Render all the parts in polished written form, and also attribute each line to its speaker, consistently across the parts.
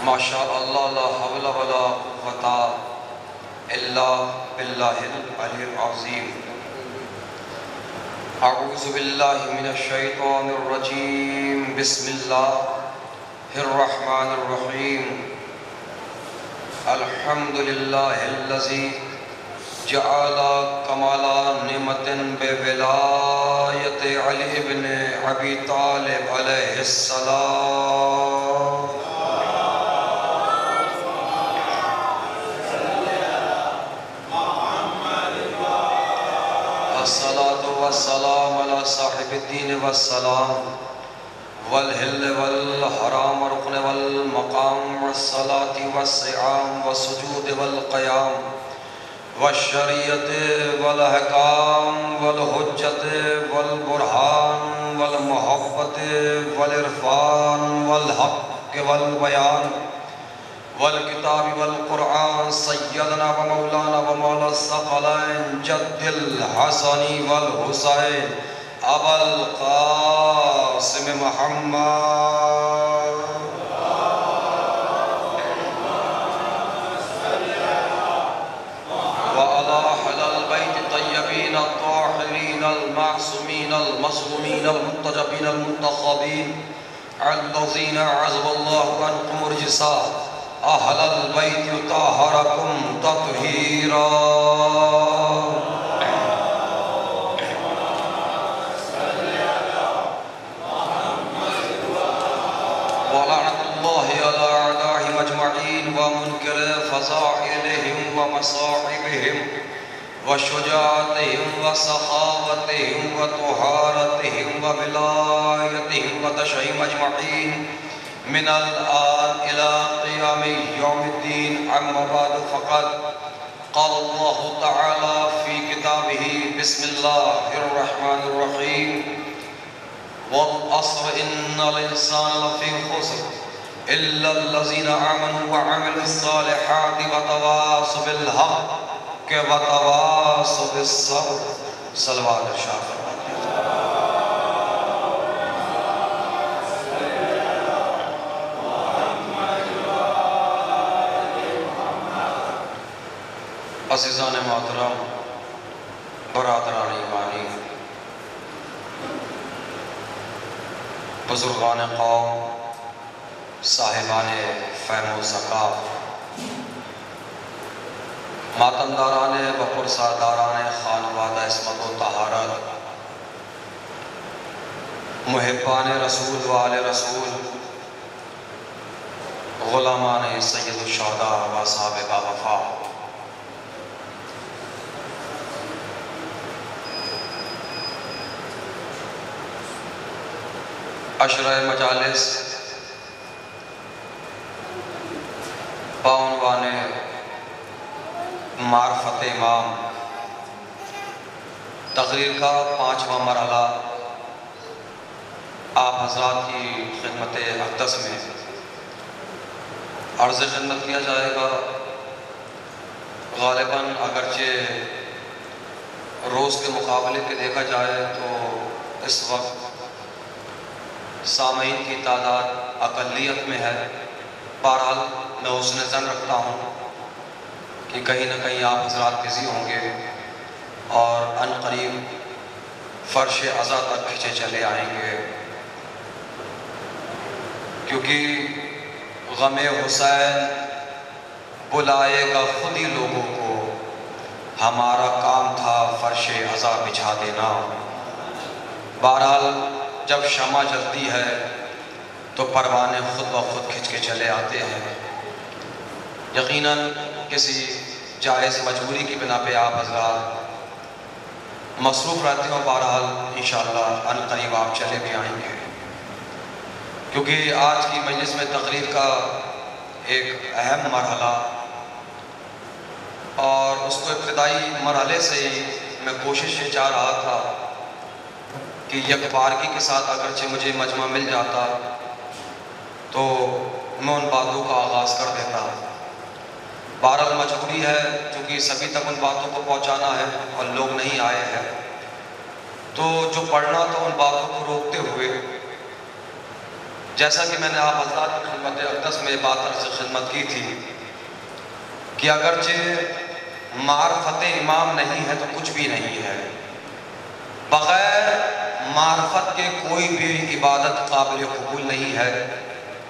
Speaker 1: ماشاء اللہ لا حول ولا قوة الا باللہ العلی العظیم۔ اعوذ باللہ من الشیطان الرجیم، بسم اللہ الرحمن الرحیم۔ الحمد للہ الذی جعل کمال نعمت بولایت علی ابن ابی طالب علیہ السلام۔ الصلاة والسلام على صاحب الدين والسلام والهل والحرام والركن والمقام والصلاة والصيام والسجود والقيام والشريعة والأحكام والحجة والبرهان والمحبة والعرفان والحق والبيان والکتاب والقرآن سیدنا و مولانا و مولا الثقلین جد الحسن والحسین ابا القاسم محمد وعلى أهل البيت الطيبين الطاهرين المعصومين المظلومين المنتجبين المنتخبين الذين عزب الله عنكم رجسا أهل البيت طهركم تطهيرا۔ ولعنة الله على أعدائهم أجمعين ومنكر فضائلهم ومصائبهم وشجاعتهم وسخاوتهم وطهارتهم وولايتهم وتشييعهم أجمعين من الآن إلى قيام يوم الدين، أما بعد فقد قال الله تعالى في كتابه بسم الله الرحمن الرحيم والعصر إن الإنسان لفي خسر إلا الذين آمنوا وعملوا الصالحات وتواصوا بالحق وتواصوا بالصبر۔ صلوات ارشاد فرمائیے۔ عزیزان محترم، برادران ایمانی، بزرگان قوم، صاحبان فہم و ثقافت، ماتمداران و پرساداران خانوادہ عصمت و طہارت، محبان رسول و آل رسول، غلامان سید الشہداء و اصحاب باوفا، عشرہ مجالس بعنوان معرفت امام، تقریر کا 5واں مرحلہ آپ حضرات کی خدمت اقدس میں عرض خدمت کیا جائے گا۔ غالباً اگرچہ روز کے مقابلے کے دیکھا جائے تو اس وقت سامعین کی تعداد اقلیت میں ہے، بہرحال میں حسن ظن رکھتا ہوں کہ کہیں نہ کہیں آپ حضرات بزی ہوں گے اور ان قریب فرش عزا تک کھچے چلے آئیں گے، کیونکہ غم حسین بلائے گا خود ہی لوگوں کو، ہمارا کام تھا فرش عزا بچھا دینا۔ بہرحال جب شمع جلتی ہے تو پروانے خود بخود کھچ کے چلے آتے ہیں۔ یقیناً کسی جائز مجبوری کی بنا پہ آپ حضرات مصروف رہتے ہوں، بہرحال انشاءاللہ ان قریب آپ چلے بھی آئیں گے، کیونکہ آج کی مجلس میں تقریر کا ایک اہم مرحلہ، اور اس کو ابتدائی مرحلے سے ہی میں کوشش یہ چاہ رہا تھا کہ یک بارگی کے ساتھ اگرچہ مجھے مجمع مل جاتا تو میں ان باتوں کا آغاز کر دیتا۔ بہرحال مجبوری ہے، کیونکہ سبھی تک ان باتوں کو پہنچانا ہے اور لوگ نہیں آئے ہیں، تو جو پڑھنا تھا ان باتوں کو روکتے ہوئے جیسا کہ میں نے آپ حضرات کی خدمت اقدس میں بات سے خدمت کی تھی کہ اگرچہ معرفت امام نہیں ہے تو کچھ بھی نہیں ہے، بغیر معرفت کے کوئی بھی عبادت قابل قبول نہیں ہے،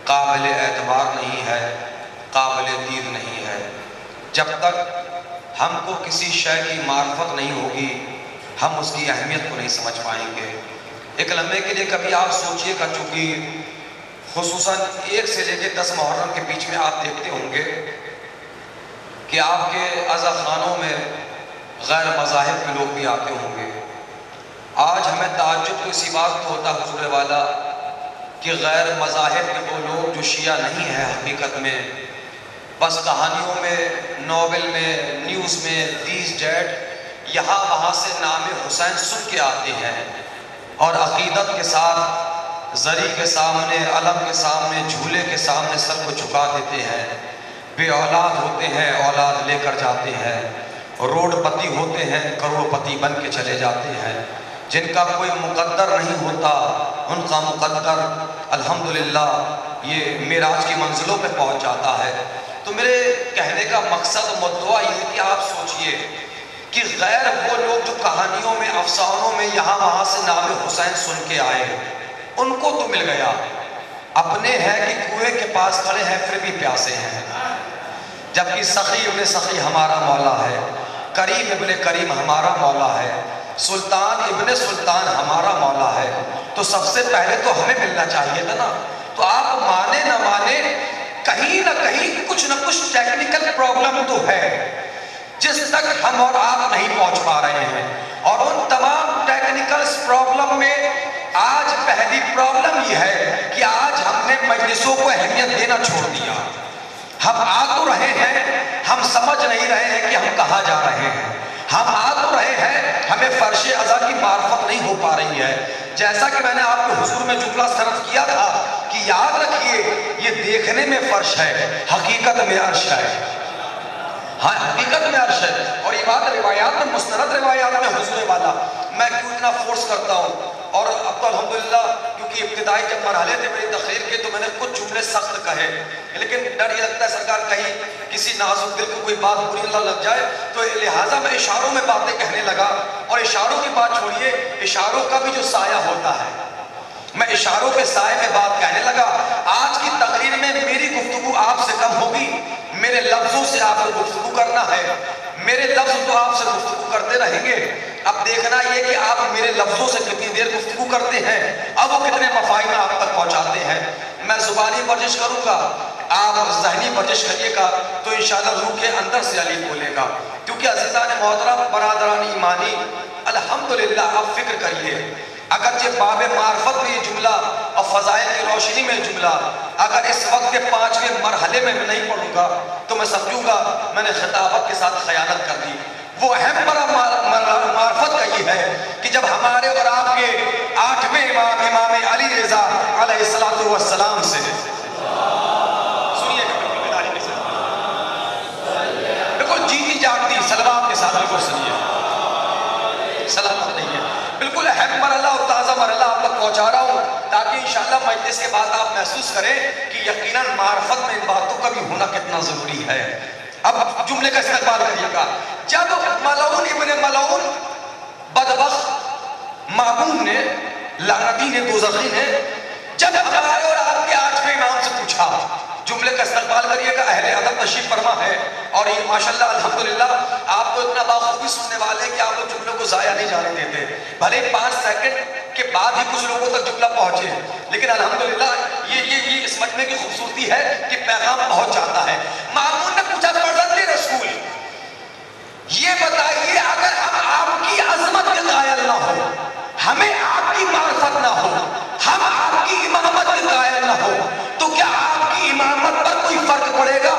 Speaker 1: قابل اعتبار نہیں ہے، قابل دید نہیں ہے۔ جب تک ہم کو کسی شے کی معرفت نہیں ہوگی ہم اس کی اہمیت کو نہیں سمجھ پائیں گے۔ ایک لمحے کے لیے کبھی آپ سوچئے گا، چونکہ خصوصاً 1 سے لے کے 10 محرم کے بیچ میں آپ دیکھتے ہوں گے کہ آپ کے عزا خانوں میں غیر مذاہب کے لوگ بھی آتے ہوں گے۔ آج ہمیں تعجب تو اسی بات کو ہوتا حضور والا کہ غیر مذاہب کے وہ لوگ جو شیعہ نہیں ہیں حقیقت میں بس کہانیوں میں، ناول میں، نیوز میں، دیس ڈیٹ یہاں وہاں سے نام حسین سن کے آتے ہیں اور عقیدت کے ساتھ زری کے سامنے، علم کے سامنے، جھولے کے سامنے سر کو جھکا دیتے ہیں، بے اولاد ہوتے ہیں اولاد لے کر جاتے ہیں، روڈ پتی ہوتے ہیں کروڑ پتی بن کے چلے جاتے ہیں، جن کا کوئی مقدر نہیں ہوتا ان کا مقدر الحمدللہ یہ معراج کی منزلوں پہ پہنچ جاتا ہے۔ تو میرے کہنے کا مقصد مدعا یہ کہ آپ سوچئے کہ غیر وہ لوگ جو کہانیوں میں، افسانوں میں یہاں وہاں سے نام حسین سن کے آئے ان کو تو مل گیا، اپنے ہیں کہ کنویں کے پاس کھڑے ہیں پھر بھی پیاسے ہیں، جبکہ سخی ابن سخی ہمارا مولا ہے، کریم ابن کریم ہمارا مولا ہے، سلطان ابن سلطان ہمارا مولا ہے، تو سب سے پہلے تو ہمیں ملنا چاہیے تھا نا۔ تو آپ مانے نہ مانے کہیں نہ کہیں کچھ نہ کچھ ٹیکنیکل پرابلم تو ہے جس تک ہم اور آپ نہیں پہنچ پا رہے ہیں، اور ان تمام ٹیکنیکل پرابلم میں آج پہلی پرابلم یہ ہے کہ آج ہم نے مجلسوں کو اہمیت دینا چھوڑ دیا۔ ہم آ تو رہے ہیں، ہم سمجھ نہیں رہے ہیں کہ ہم کہاں جا رہے ہیں، ہم آ تو رہے ہیں، ہمیں فرش عزا کی معرفت نہیں ہو پا رہی ہے۔ جیسا کہ میں نے آپ کے حضور میں جملہ صرف کیا تھا کہ یاد رکھیے یہ دیکھنے میں فرش ہے، حقیقت میں عرش ہے، ہاں حقیقت میں عرش ہے۔ اور یہ بات روایات میں، مستند روایات میں حضور والا میں کیوں اتنا فورس کرتا ہوں، اور اب تو الحمدللہ کیونکہ ابتدائی جب مرحلے تھے میری تقریر کے تو میں نے کچھ جملے سخت کہے، لیکن ڈر یہ لگتا ہے سرکار کہیں کسی نازک دل کو کوئی بات بری نہ لگ جائے، تو لہٰذا میں اشاروں میں باتیں کہنے لگا۔ اور اشاروں کی بات چھوڑیے، اشاروں کا بھی جو سایہ ہوتا ہے میں اشاروں کے سائے میں بات کہنے لگا۔ آج کی تقریر میں میری گفتگو آپ سے کم ہوگی، میرے لفظوں سے آپ کو گفتگو کرنا ہے، میرے لفظ تو آپ سے گفتگو کرتے رہیں گے، اب دیکھنا یہ کہ آپ میرے لفظوں سے کتنی دیر گفتگو کرتے ہیں، اب وہ کتنے مفاہیم آپ تک پہنچاتے ہیں۔ میں زبانی ورزش کروں گا، آپ ذہنی ورزش کریے گا تو انشاءاللہ روح کے اندر سے علی بولے گا۔ کیونکہ عزیزان محترم، برادران ایمانی، الحمدللہ آپ فکر کریے، اگرچہ باب معرفت میں یہ جملہ اور فضائل کی روشنی میں جملہ اگر اس وقت کے 5ویں مرحلے میں نہیں پڑھوں گا تو میں سمجھوں گا میں نے خطابت کے ساتھ خیانت کر دی۔ وہ اہم معرفت کا یہ ہے کہ جب ہمارے اور آپ کے 8ویں امام، امام علی رضا علیہ السلام سے سنیے گا بالکل بیداری کے ساتھ، بالکل جیتی جاگتی صلوات کے ساتھ بالکل سنیے، سلامت نہیں ہے، بالکل اہم مرحلہ اور تازہ مرحلہ آپ تک پہنچا رہا ہوں تاکہ انشاءاللہ مجلس کے بعد آپ محسوس کریں کہ یقیناً معرفت میں ان باتوں کا بھی ہونا کتنا ضروری ہے۔ اب جملے کا استقبال کریے گا، جب ملعون ابن ملعون بدبخت معمون نے، لعنتی نے، دوزخی نے جب ہمارے اور آپ کے 8ویں امام سے پوچھا، جملے کا استقبال کریے گا، اہل ادب تشریف فرما ہے اور یہ ماشاءاللہ الحمدللہ آپ کو اتنا باخوبی سننے والے کہ آپ لوگ جملوں کو ضائع نہیں جانے دیتے، بھلے 5 سیکنڈ کے بعد ہی کچھ لوگوں تک جملہ پہنچے، لیکن الحمدللہ یہ اس مجمع کی خوبصورتی ہے کہ پیغام پہنچ جاتا ہے۔ معمون نے پوچھا فرزند رسول، یہ بتائیے اگر ہم آپ کی عظمت کے قائل نہ ہو، ہمیں آپ کی معرفت نہ ہو، ہم آپ کی امامت کے قائل نہ ہو تو کیا آپ کی امامت پر کوئی فرق پڑے گا؟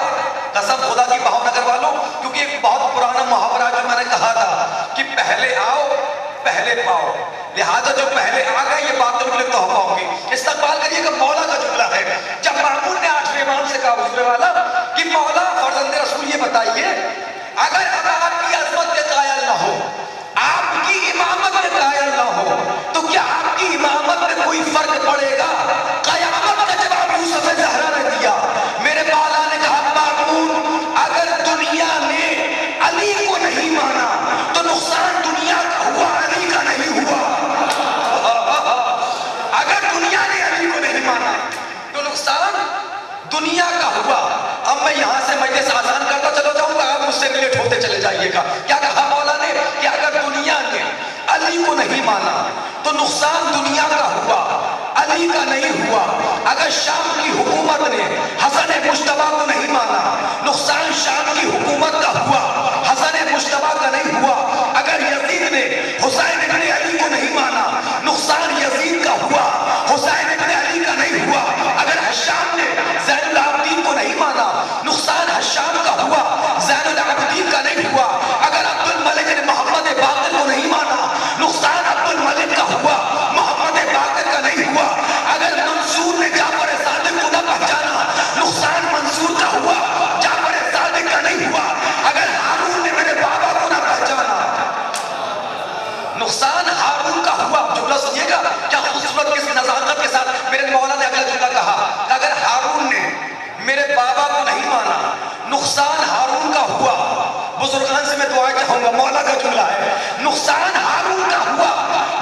Speaker 1: قسم خدا کی بہاؤ نگر والوں، کیونکہ ایک بہت پرانا محاورہ جو میں نے کہا تھا کہ پہلے آؤ پہلے پاؤ، لہذا جو پہلے آ گئے یہ بات تو مجھے تحفہ ہوگی۔ استقبال کریے کہ مولا کا جملہ ہے، جب معمون نے 8ویں امام سے کہا حضور والا کہ مولا فرزند رسول یہ بتائیے اگر ہم آپ کی عظمت کے قائل نہ ہو، آپ کی امامت کے قائل نہ ہو تو کیا آپ کی امامت میں کوئی فرق پڑے گا؟ قیامت کے دنیا کا ہوا. اب میں یہاں سے مجلس آسان کرتا چلا جاؤں گا, آپ مجھ سے ریلیٹ ہوتے چلے جائیے گا. کیا کہا مولا نے کہ اگر دنیا نے علی کو نہیں مانا تو نقصان دنیا کا ہوا, علی کا نہیں ہوا. اگر شام کی حکومت نے حسن مجتبیٰ کو نہیں مانا, نقصان شام کی حکومت کا ہوا, حسن مجتبیٰ کا نہیں ہوا. اگر یزید نے حسین ابن علی کو نہیں مانا, نقصان یزید کا ہوا, حسین ابن علی کا نہیں ہوا. اگر حشام نے زین العابدین کو نہیں مانا, نقصان حشام کا ہوا, زین العابدین کا نہیں ہوا. اگر عبد الملک نے محمد باقر کو نہیں مانا, نقصان عبد الملک کا ہوا, محمد باقر کا نہیں ہوا. اگر منصور نے جعفر صادق کو نہ پہچانا, نقصان منصور کا ہوا, جعفر صادق کا نہیں ہوا. اگر ہارون نے میرے بابا کو نہ پہچانا, نقصان ہارون کا ہوا. جملہ سنیے گا کیا خوبصورت کس نزاکت کے ساتھ میرے مولا نے اگلا جملہ کہا. اگر ہارون نے میرے بابا کو نہیں مانا, نقصان ہارون کا ہوا. بزرگان سے میں دعا چاہوں گا, مولا کا جملہ ہے, نقصان ہارون کا ہوا,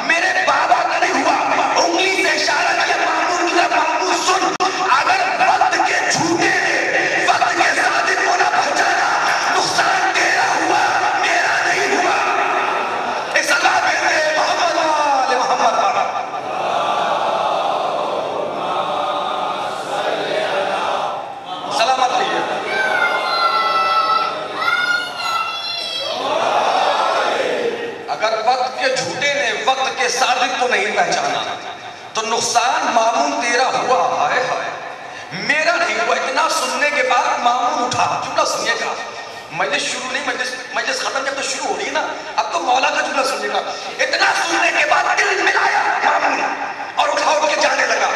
Speaker 1: میرے بابا کا نہیں ہوا. انگلی سے اشارہ کیا مامون کی طرف, مامون سن, اگر وقت کے جھوٹے نے وقت کے صادق کو نہ پہچانا, نقصان تیرا ہوا, میرا نہیں ہوا. ایک صلاح کہتے ہیں محمد آل محمد پر. سلامت رہیے. اگر وقت کے جھوٹے نے وقت کے صادق کو نہیں پہچانا تو نقصان مامون تیرا ہوا, ہائے ہائے میرا نہیں ہوا. اتنا سننے کے بعد مامون اٹھا. جملہ سنیے گا, مجلس شروع نہیں, مجلس ختم جب تو شروع ہو رہی ہے نا, اب تو مولا کا جملہ سنیے گا. اتنا سننے کے بعد دل ملایا مامون اور اٹھ کے جانے لگا.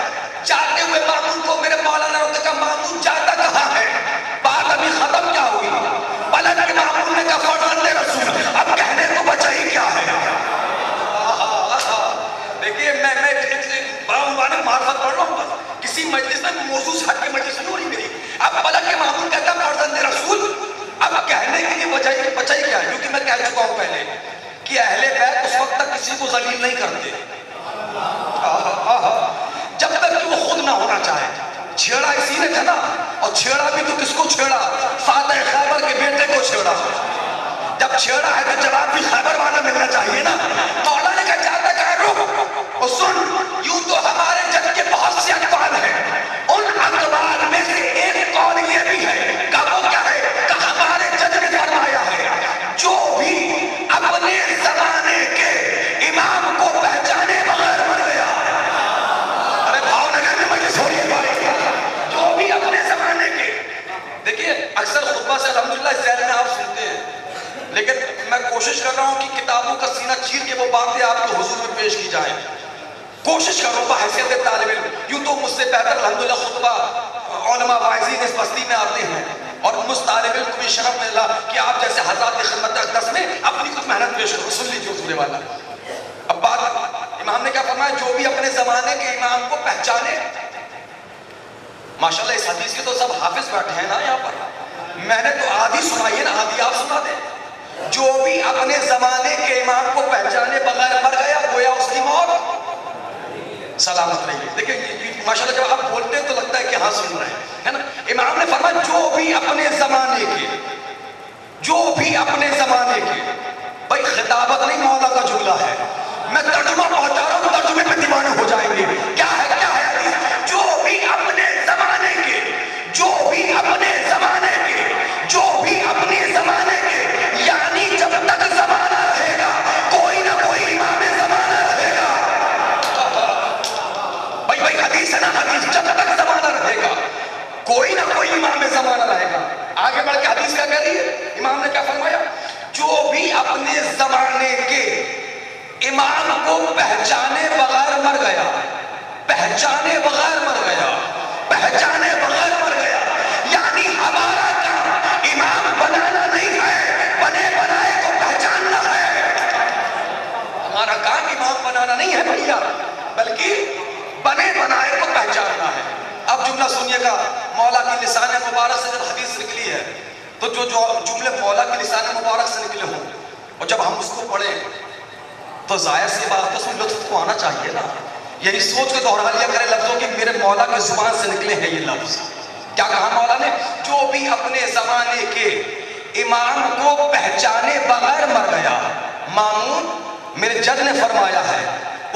Speaker 1: جاتے ہوئے مامون کو میرے مولا نے روکا, کہا مامون جاتا کہاں ہے, بات ابھی ختم کیا ہوئی. پلٹ کے مامون نے کہا فرزند رسول, اب کہنے کو بچا ہی کیا ہے. دیکھیے میں بڑا مبارک معرفت پڑھ رہا ہوں, کسی مجلس میں موضوع سے ہٹ کے مجلس نہیں ہو رہی میری. اب پلٹ کے مامون کہتا فرزند رسول, اب کہنے کے لیے بچا ہی کیا ہے. کیونکہ میں کہہ چکا ہوں پہلے کہ اہل بیت اس وقت تک کسی کو ذلیل نہیں کرتے جب تک کہ وہ خود نہ ہونا چاہے. چھیڑا اسی نے تھا نا, اور چھیڑا بھی تو کس کو چھیڑا, فاتح خیبر کے بیٹے کو چھیڑا. جب چھیڑا ہے تو جواب بھی خیبر والا ملنا چاہیے نا. مولا نے کہا جاتا کہا رک اور سن, یوں تو ہمارے جگ کے بہت سے اقوال ہیں, ان اقوال میں سے ایک قول یہ بھی ہے, کہا وہ کیا ہے, کہ ہمارے جج نے فرمایا ہے جو بھی اپنے زمانے کے امام کو پہچانے بغیر مر گیا. ارے بھاؤ نگر میں مجلس ہو رہی ہے بھائی, جو بھی اپنے زمانے کے. دیکھیے اکثر خطبہ سے الحمدللہ ذہن میں آپ سنتے ہیں, لیکن میں کوشش کر رہا ہوں کہ کتابوں کا سینہ چیر کے وہ باتیں آپ کے حضور میں پیش کی جائیں. کوشش کر رہا ہوں بحیثیت طالب علم. یوں تو مجھ سے بہتر الحمدللہ خطبہ علماء واعظین اس بستی میں آتے ہیں, اور مجھ طالب علم کو بھی شرف ملا کہ آپ جیسے حضرات کی خدمت اقدس میں اپنی کچھ محنت پیش کرو. سن لیجیے حضور والا. اب بات امام نے کیا فرمایا, جو بھی اپنے زمانے کے امام کو پہچانے. ماشاءاللہ اس حدیث کے تو سب حافظ بیٹھے ہیں نا یہاں پر, میں نے تو آدھی سنائی ہے نا, آدھی آپ سنا دیں. جو بھی اپنے زمانے کے امام کو پہچانے بغیر مر گیا گویا اس کی موت سلامت رہی. دیکھیں ماشاءاللہ جب آپ بولتے ہیں تو لگتا ہے کہ ہاں سن رہے ہیں نا. امام نے فرمایا جو بھی اپنے زمانے کے, جو بھی اپنے زمانے کے. بھائی خطابت نہیں, مولا کا جملہ ہے, میں ترجمہ پہنچا رہا ہوں, ترجمے پہ دیوانے ہو جائیں گے. کیا ہے حدیث, جو بھی اپنے زمانے کے, جو بھی اپنے زمانے کے, جو بھی اپنے زمانے کے, یعنی جب تک زمانہ رہے گا کوئی نہ کوئی امام زمانہ رہے گا. بھائی حدیث ہے نا, حدیث جب تک زمانہ رہے گا کوئی نہ کوئی امام زمانہ رہے گا. آگے بڑھ کے حدیث کیا کہہ رہی ہے, امام نے کیا فرمایا, جو بھی اپنے زمانے کے امام کو پہچانے بغیر مر گیا, پہچانے بغیر مر گیا, پہچانے بغیر مر گیا. یعنی ہمارا کام امام بنانا نہیں ہے, بنے بنائے کو پہچاننا ہے. ہمارا کام امام بنانا نہیں ہے بھیا, بلکہ بنے بنائے کو پہچاننا ہے. اب جملہ سنیے گا, مولا کی لسان مبارک سے جب حدیث نکلی ہے تو جو جملے مولا کی لسان مبارک سے نکلے ہوں, اور جب ہم اس کو پڑھیں تو ظاہر سی بات اس میں لطف تو آنا چاہیے نا. یہی سوچ کے دوہرا لیا کرے لفظوں کی میرے مولا کی زبان سے نکلے ہیں یہ لفظ. کیا کہا مولا نے؟ جو بھی اپنے زمانے کے امام کو پہچانے بغیر مر گیا، مامون میرے جد نے فرمایا ہے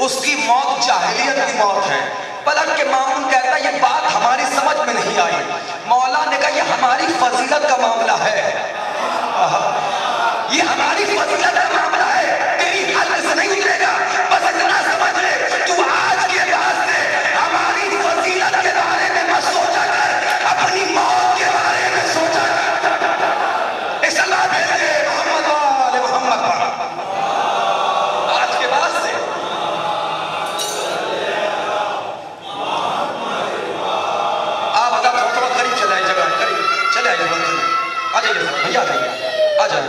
Speaker 1: اس کی موت جاہلیت کی موت ہے۔ پلٹ کے مامون کہتا ہے یہ بات ہماری سمجھ میں نہیں آئی۔ مولا نے کہا یہ ہماری فضیلت کا معاملہ ہے، یہ ہماری فضیلت کا معاملہ ہے، تیری حل سے نہیں نکلے گا۔ بس اتنا سمجھ لے تو آج کے بعد سے ہماری فضیلت کے بارے میں مت سوچا کر، اپنی موت کے بارے میں سوچا کر۔ اس اللہ بھیجے محمد وآل محمد پر آج کے بعد سے آپ بتا تھوڑا قریب چلے آئے، جگہ قریب چلے آئیے، آ جائیے بھیا، آ جائیے، آ جائیے،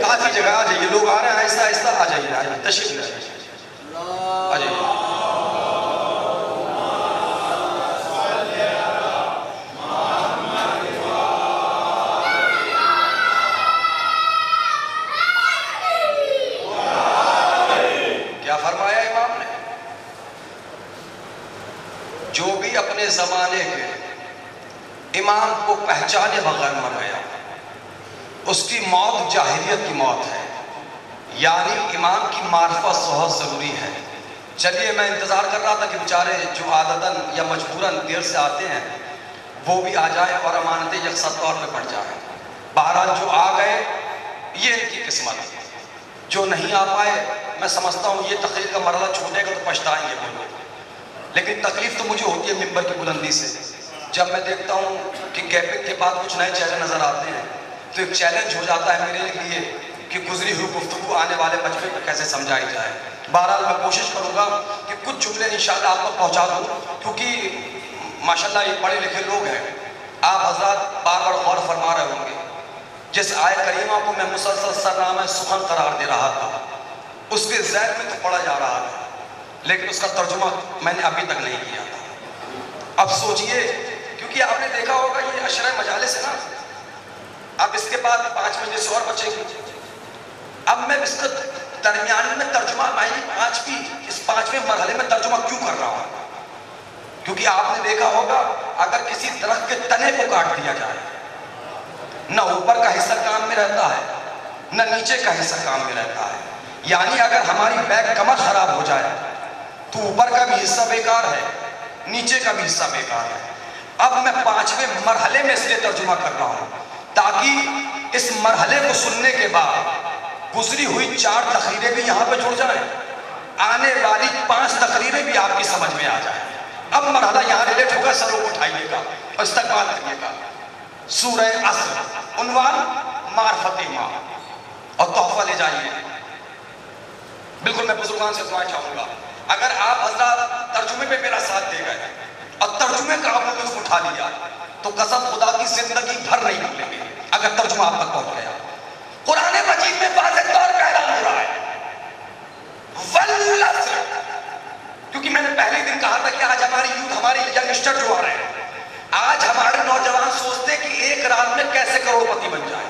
Speaker 1: کافی جگہ آ جائیے، لوگ آ رہے ہیں آہستہ آہستہ، آ جائیے، تشریف لے آ جائیے۔ کیا فرمایا امام نے؟ جو بھی اپنے زمانے کے امام کو پہچانے بغیر مر گیا اس کی موت جاہلیت کی موت ہے، یعنی امام کی معرفت بہت ضروری ہے۔ چلیے میں انتظار کر رہا تھا کہ بیچارے جو عادتاً یا مجبوراً دیر سے آتے ہیں وہ بھی آ جائیں اور امانتیں یکساں طور پہ پڑ جائیں۔ بہرحال جو آ گئے یہ ان کی قسمت ہے، جو نہیں آ پائے میں سمجھتا ہوں یہ تقریر کا مرحلہ چھوٹے گا تو پچھتائیں گے وہ لوگ، لیکن تکلیف تو مجھے ہوتی ہے ممبر کی بلندی سے جب میں دیکھتا ہوں کہ گیپنگ کے بعد کچھ نئے چہرے نظر آتے ہیں تو ایک چیلنج ہو جاتا ہے میرے لیے کہ گزری ہوئی گفتگو آنے والے بچے کو کیسے سمجھائی جائے۔ بہرحال میں کوشش کروں گا کہ کچھ جملے انشاءاللہ آپ تک پہنچا دوں، کیونکہ ماشاءاللہ یہ پڑھے لکھے لوگ ہیں۔ آپ حضرات بار بار غور فرما رہے ہوں گے جس آیت کریمہ کو میں مسلسل سرنامہ سخن قرار دے رہا تھا اس کے ذہن میں تو پڑھا جا رہا تھا لیکن اس کا ترجمہ میں نے ابھی تک نہیں کیا تھا۔ اب سوچئے، کیونکہ آپ نے دیکھا ہوگا یہ عشرہ مجالس ہے نا، اب اس کے بعد 5 مجلس اور بچیں گے، اب میں اس کا درمیان میں ترجمہ اس 5ویں مرحلے میں ترجمہ کیوں کر رہا ہوں؟ کیونکہ آپ نے دیکھا ہوگا اگر کسی درخت کے تنے کو کاٹ دیا جائے نہ اوپر کا حصہ کام میں رہتا ہے نہ نیچے کا حصہ کام میں رہتا ہے، یعنی اگر ہماری بیک کمر خراب ہو جائے تو اوپر کا بھی حصہ بیکار ہے نیچے کا بھی حصہ بیکار ہے۔ اب میں 5ویں مرحلے میں اس لیے ترجمہ کر رہا ہوں تاکہ اس مرحلے کو سننے کے بعد گزری ہوئی 4 تقریریں بھی یہاں پہ جڑ جائیں، آنے والی 5 تقریریں بھی آپ کی سمجھ میں آ جائیں۔ اب مرحلہ یہاں ریلیٹ ہوگا، سروں کو اٹھائیے گا اور استقبال کریے گا۔ سورہ عصر، عنوان معرفت امام، اور تحفہ لے جائیے۔ بالکل میں بزرگان سے دعا چاہوں گا اگر آپ حضرات ترجمے پہ میرا ساتھ دے گئے اور ترجمے کا آپ نے اٹھا لیا تو قسم خدا کی زندگی بھر نہیں بھولیں گے اگر ترجمہ آپ تک پہنچ گیا۔ قرآن مجید میں واضح طور پہ اعلان ہو رہا ہے والعصر، کیونکہ میں نے پہلے دن کہا تھا کہ آج ہماری یوتھ، ہماری ینگسٹر جو آ رہے ہیں، آج ہمارے نوجوان سوچتے کہ ایک رات میں کیسے کروڑپتی بن جائے۔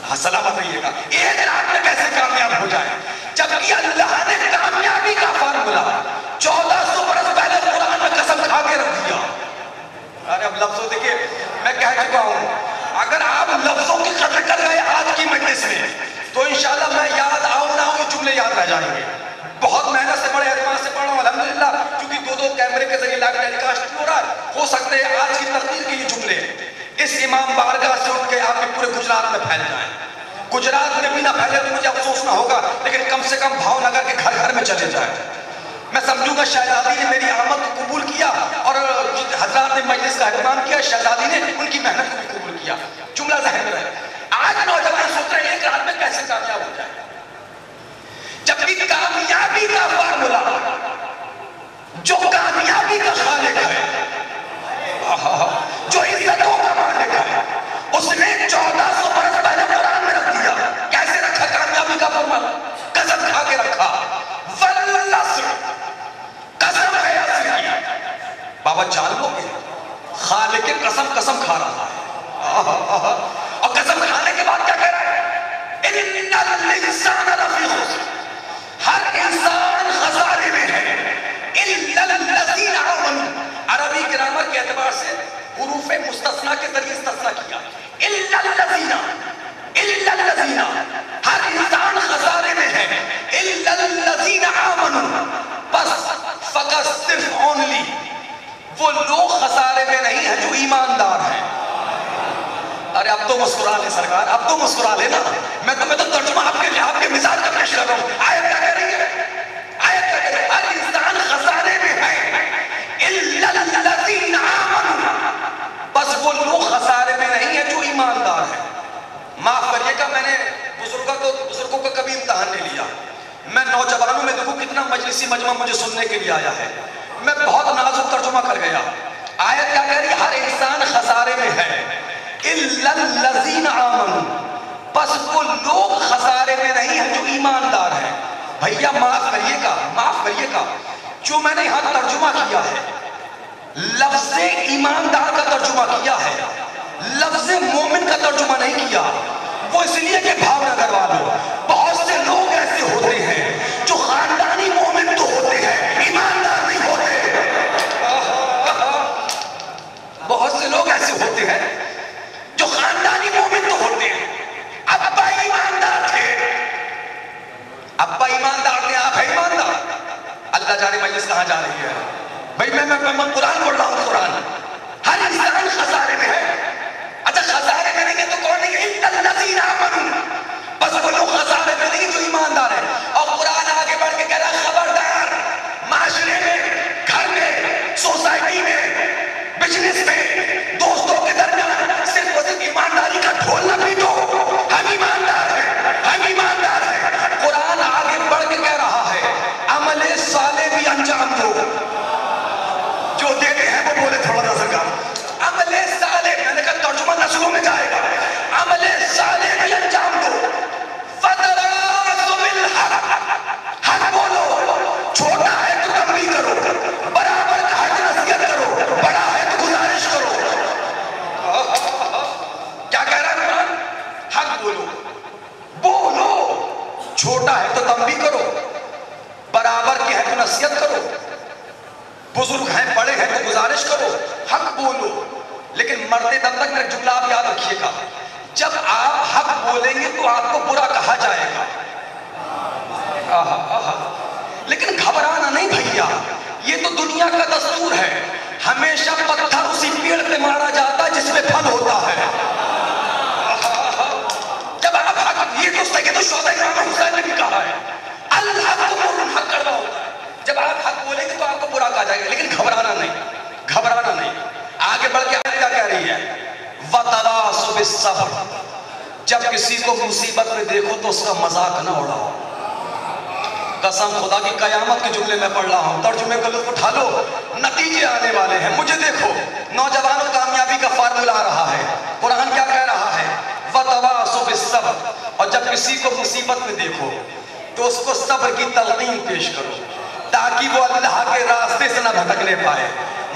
Speaker 1: ہاں سلامت رہیے گا، ایک رات میں کیسے کامیاب ہو جائے، جبکہ اللہ نے کامیابی کا فارمولا 1400 برس پہلے قرآن میں قسم کھا کے رکھ دیا۔ ارے اب لفظوں دیکھیں، میں کہہ چکا ہوں اگر آپ لفظوں کی قدر کر گئے آج کی مجلس میں تو انشاءاللہ میں یاد آؤں نہ ہوں یہ جملے یاد رہ جائیں گے۔ بہت محنت سے بڑے اعتماد سے پڑھ رہا ہوں الحمدللہ، کیونکہ 2 کیمرے کے ذریعے لائیو ٹیلی کاسٹ ہو رہا ہے، ہو سکتے ہیں آج کی تقریر کے یہ جملے اس امام بارگاہ سے اٹھ کے آپ کے پورے گجرات میں پھیل جائیں۔ گجرات میں بھی نہ پھیلے تو مجھے افسوس نہ ہوگا، لیکن کم سے کم بھاؤ نگر کے گھر گھر میں چلے جائیں۔ میں سمجھوں گا شہزادی نے میری آمد کو قبول کیا اور حضرات نے مجلس کا اہتمام کیا، شہزادی نے ان کی محنت کو بھی قبول کیا۔ جملہ ذہن میں رہے، آج نوجوان سوچ رہے ہیں ایک رات میں کیسے کامیاب ہو جائے، جبکہ کامیابی کا فارمولا جو کامیابی کا خالق ہے، جو عزتوں کا مالک ہے، اس نے 1400 برس پہلے قرآن میں رکھ دیا۔ کیسے رکھا کامیابی کا فارمولا؟ قسم کھا کے رکھا، والعصر، قسم ہے عصر کی۔ بابا جان لو گے خالق قسم کھا رہا ہے، اور قسم کھانے کے بعد کیا کہہ رہا ہے؟ ان الانسان لفی خسر، ہر انسان خسارے میں ہے، الا الذین آمنوا۔ عربی گرامر کے اعتبار سے وہ لوگ خسارے میں نہیں ہیں جو ایماندار ہیں. ارے اب تو مسکرا لے سرکار, اب تو مسکرا لے نا. میں تمہیں تو ترجمہ آپ کے مزاج کا پیش کر رہا ہوں. آیت کیا کہہ رہی ہے؟ آیت کیا کہہ رہی ہے؟ ہر انسان خسارے میں ہے الا الذین آمنوا, بس وہ لوگ خسارے میں نہیں ہیں جو ایماندار ہیں. معاف کریے گا, میں نے بزرگوں کا کبھی امتحان نہیں لیا. میں نوجوانوں میں دیکھوں کتنا مجلسی مجمع مجھے سننے کے لیے آیا ہے, میں بہت نازک ترجمہ کر گیا. آیت کیا کہہ رہی ہے؟ ہر انسان خسارے میں ہے الا الذین آمنوا, بس وہ لوگ خسارے میں نہیں ہیں جو ایماندار ہیں. بھیا معاف کریے گا, جو میں نے یہاں ترجمہ کیا ہے لفظ ایماندار کا ترجمہ کیا ہے, لفظ مومن کا ترجمہ نہیں کیا. وہ اس لیے کہ بھاؤ نگر والوں, بہت سے لوگ ایسے ہوتے ہیں جو خاندانی مومن تو ہوتے ہیں, ایماندار نہیں ہوتے. بہت سے لوگ ایسے ہوتے ہیں جو خاندانی مومن تو ہوتے ہیں. ابا ایماندار تھے, آپ ہیں ایماندار. اللہ جانے مجلس کہاں جا رہی ہے بھائی. میں قرآن پڑھ رہا ہوں. قرآن ہر انسان خسارے میں ہے. اچھا خسارے میں نہیں ہے تو کون نہیں ہے؟ الا الذین آمنوا, بس وہ لوگ خسارے میں نہیں جو ایماندار ہیں. اور قرآن آگے بڑھ کے کہہ رہا ہے خبردار, معاشرے میں, گھر میں, سوسائٹی میں, بزنس میں, دوستوں کے درمیان صرف و صرف ایمانداری کا ڈھول نہ پیٹو. ہم ایماندار ہیں. قرآن آگے بڑھ کے کہہ رہا ہے عمل صالح بھی انجام دو. جو دیتے ہیں وہ بولے تھوڑا سا سرکار. عمل صالح, میں نے کہا ترجمہ نسلوں میں جائے گا. عمل صالح بھی انجام دو. فَتَرَاضُ بِالْحَقِّ, حق بولو. چھوٹا ہے تو تنبیہ کرو, برابر کا حق نصیحت کرو, بڑا ہے تو گزارش کرو. کیا کہہ رہا ہے قرآن؟ حق بولو. چھوٹا ہے تو تنبیہ کرو, برابر کی ہے تو نصیحت کرو, بزرگ ہیں بڑے ہیں تو گزارش کرو, حق بولو. لیکن مرتے دم تک میرا جملہ آپ یاد رکھیے گا, جب آپ حق بولیں گے تو آپ کو برا کہا جائے گا. لیکن گھبرانا نہیں بھیا, یہ تو دنیا کا دستور ہے. ہمیشہ پتھر اسی پیڑ پہ مارا جاتا ہے جس پہ پھل ہوتا ہے. جب آپ حق, یہ تو سید الشہداء امام حسین نے بھی کہا ہے الحق مر, حق کڑوا ہوتا ہے. جب آپ حق بولیں گے تو آپ کو برا کہا جائے گا, لیکن گھبرانا نہیں. آگے بڑھ کے کیا کہہ رہی ہے؟ وَتَوَاصَوْا بِالصَّبْرِ, جب کسی کو مصیبت میں دیکھو تو اس کا مذاق نہ اڑاؤ. قسم خدا کی قیامت کے جملے میں پڑھ رہا ہوں, ترجمے کا لطف اٹھا لو, نتیجے آنے والے ہیں. مجھے دیکھو, نوجوانوں کامیابی کا فارمولہ آ رہا ہے. قرآن کیا کہہ رہا ہے؟ وَتَوَاصَوْا بِالصَّبْرِ, اور جب کسی کو مصیبت میں دیکھو تو اس کو صبر کی تلقین پیش کرو تاکہ وہ اللہ کے راستے سے نہ بھٹکنے پائے.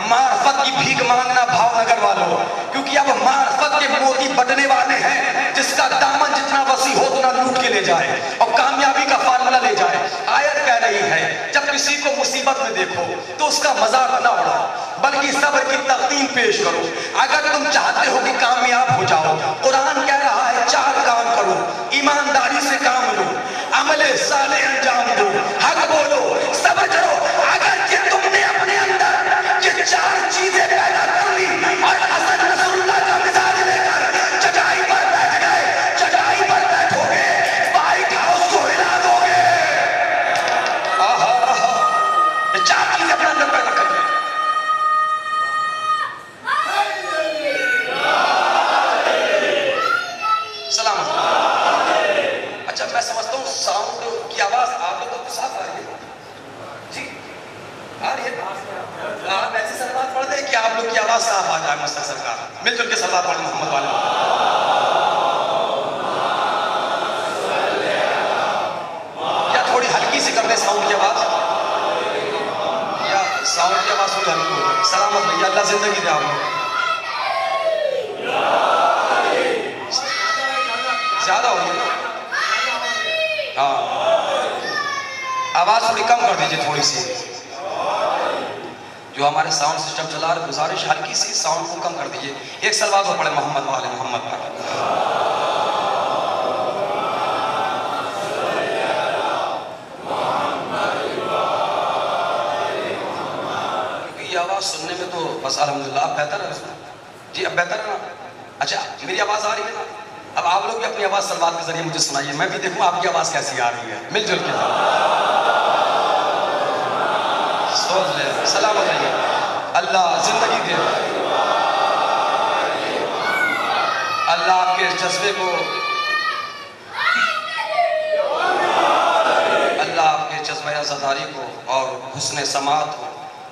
Speaker 1: معرفت کی بھیک مانگنا بھاؤ نگر والوں, کیونکہ اب معرفت کے موتی بٹنے والے ہیں. جس کا دامن جتنا وسیع ہو اتنا لوٹ کے لے جائے اور کامیابی کا فارمولہ لے جائے. آیت کہہ رہی ہے جب کسی کو مصیبت میں دیکھو تو اس کا مذاق نہ اڑاؤ بلکہ صبر کی تلقین پیش کرو. اگر تم چاہتے ہو کہ کامیاب ہو جاؤ, قرآن کہہ رہا ہے 4 کام کرو. ایمانداری سے کام لو, عمل صالح انجام دو, حق بولو, صبر کرو. اگر یہ تم نے اپنے اندر یہ 4 چیزیں پیدا کر لی اور حسن رسول اللہ کا مزاج لے کر چٹائی پر بیٹھ گئے, چٹائی پر بیٹھو گے, وائٹ ہاؤس کو ہلا دو گے. یہ 4 چیزیں اپنے اندر پیدا کر لی. سلامت. اچھا میں سمجھتا ہوں ساؤنڈ کی آواز آپ لوگوں کو صاف آ رہی ہے. جی آ رہی ہے. آپ ایسی سلوات پڑھ دیں کہ آپ لوگ کی آواز صاف آ جائے. مستر سرکار مل جل کے سلوات پڑھ محمد والے. یا تھوڑی ہلکی سی کر دیں ساؤنڈ کی آواز, یا ساؤنڈ کی آواز تھوڑی ہلکی ہو جائے. سلامت بھیا, اللہ زندگی دے آپ لوگ. زیادہ ہو رہی ہے نا, آواز تھوڑی کم کر دیجئے تھوڑی سی. جو ہمارے ساؤنڈ سسٹم چلا رہے, گزارش ہلکی سی ساؤنڈ کو کم کر دیجئے. ایک سلوات ہو پڑے محمد والے محمد پر. یہ آواز سننے میں تو بس الحمدللہ اب بہتر ہے. جی اب بہتر ہے نا؟ اچھا میری آواز آ رہی ہے نا؟ اب آپ لوگ بھی اپنی آواز سلوات کے ذریعے مجھے سنائیے، میں بھی دیکھوں آپ کی آواز کیسی آ رہی ہے. مل جل کے سلامت رہیے، اللہ زندگی دے، اللہ آپ کے جذبے کو، اللہ آپ کے جذبہ عزاداری کو اور حسن سماعت کو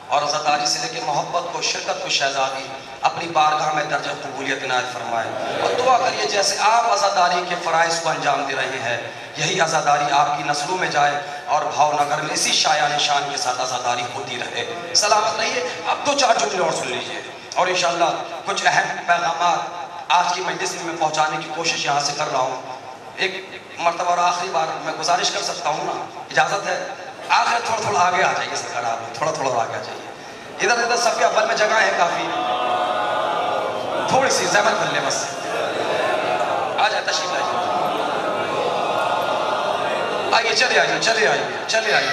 Speaker 1: اور عزاداری سے لے کے محبت کو، شرکت کو، شہزادی اپنی بارگاہ میں درجہ قبولیت عنایت فرمائے. اور دعا کریے جیسے آپ عزاداری کے فرائض کو انجام دے رہے ہیں، یہی عزاداری آپ کی نسلوں میں جائے اور بھاؤ نگر میں اسی شایان شان کے ساتھ عزاداری ہوتی رہے. سلامت رہیے. اب 2-4 جملے اور سن لیجئے اور انشاءاللہ کچھ اہم پیغامات آج کی مجلس میں پہنچانے کی کوشش یہاں سے کر رہا ہوں. ایک مرتبہ اور آخری بار میں گزارش کر سکتا ہوں نا؟ اجازت ہے؟ آخر تھوڑا آگے آ جائیے سرکار، آپ تھوڑا آگے آ جائیے. ادھر صف کے اول میں جگہ ہے کافی، تھوڑی سی زحمت کر لیں بس. آ جائے، تشریف لائیے. آئیے، چلے آئیے.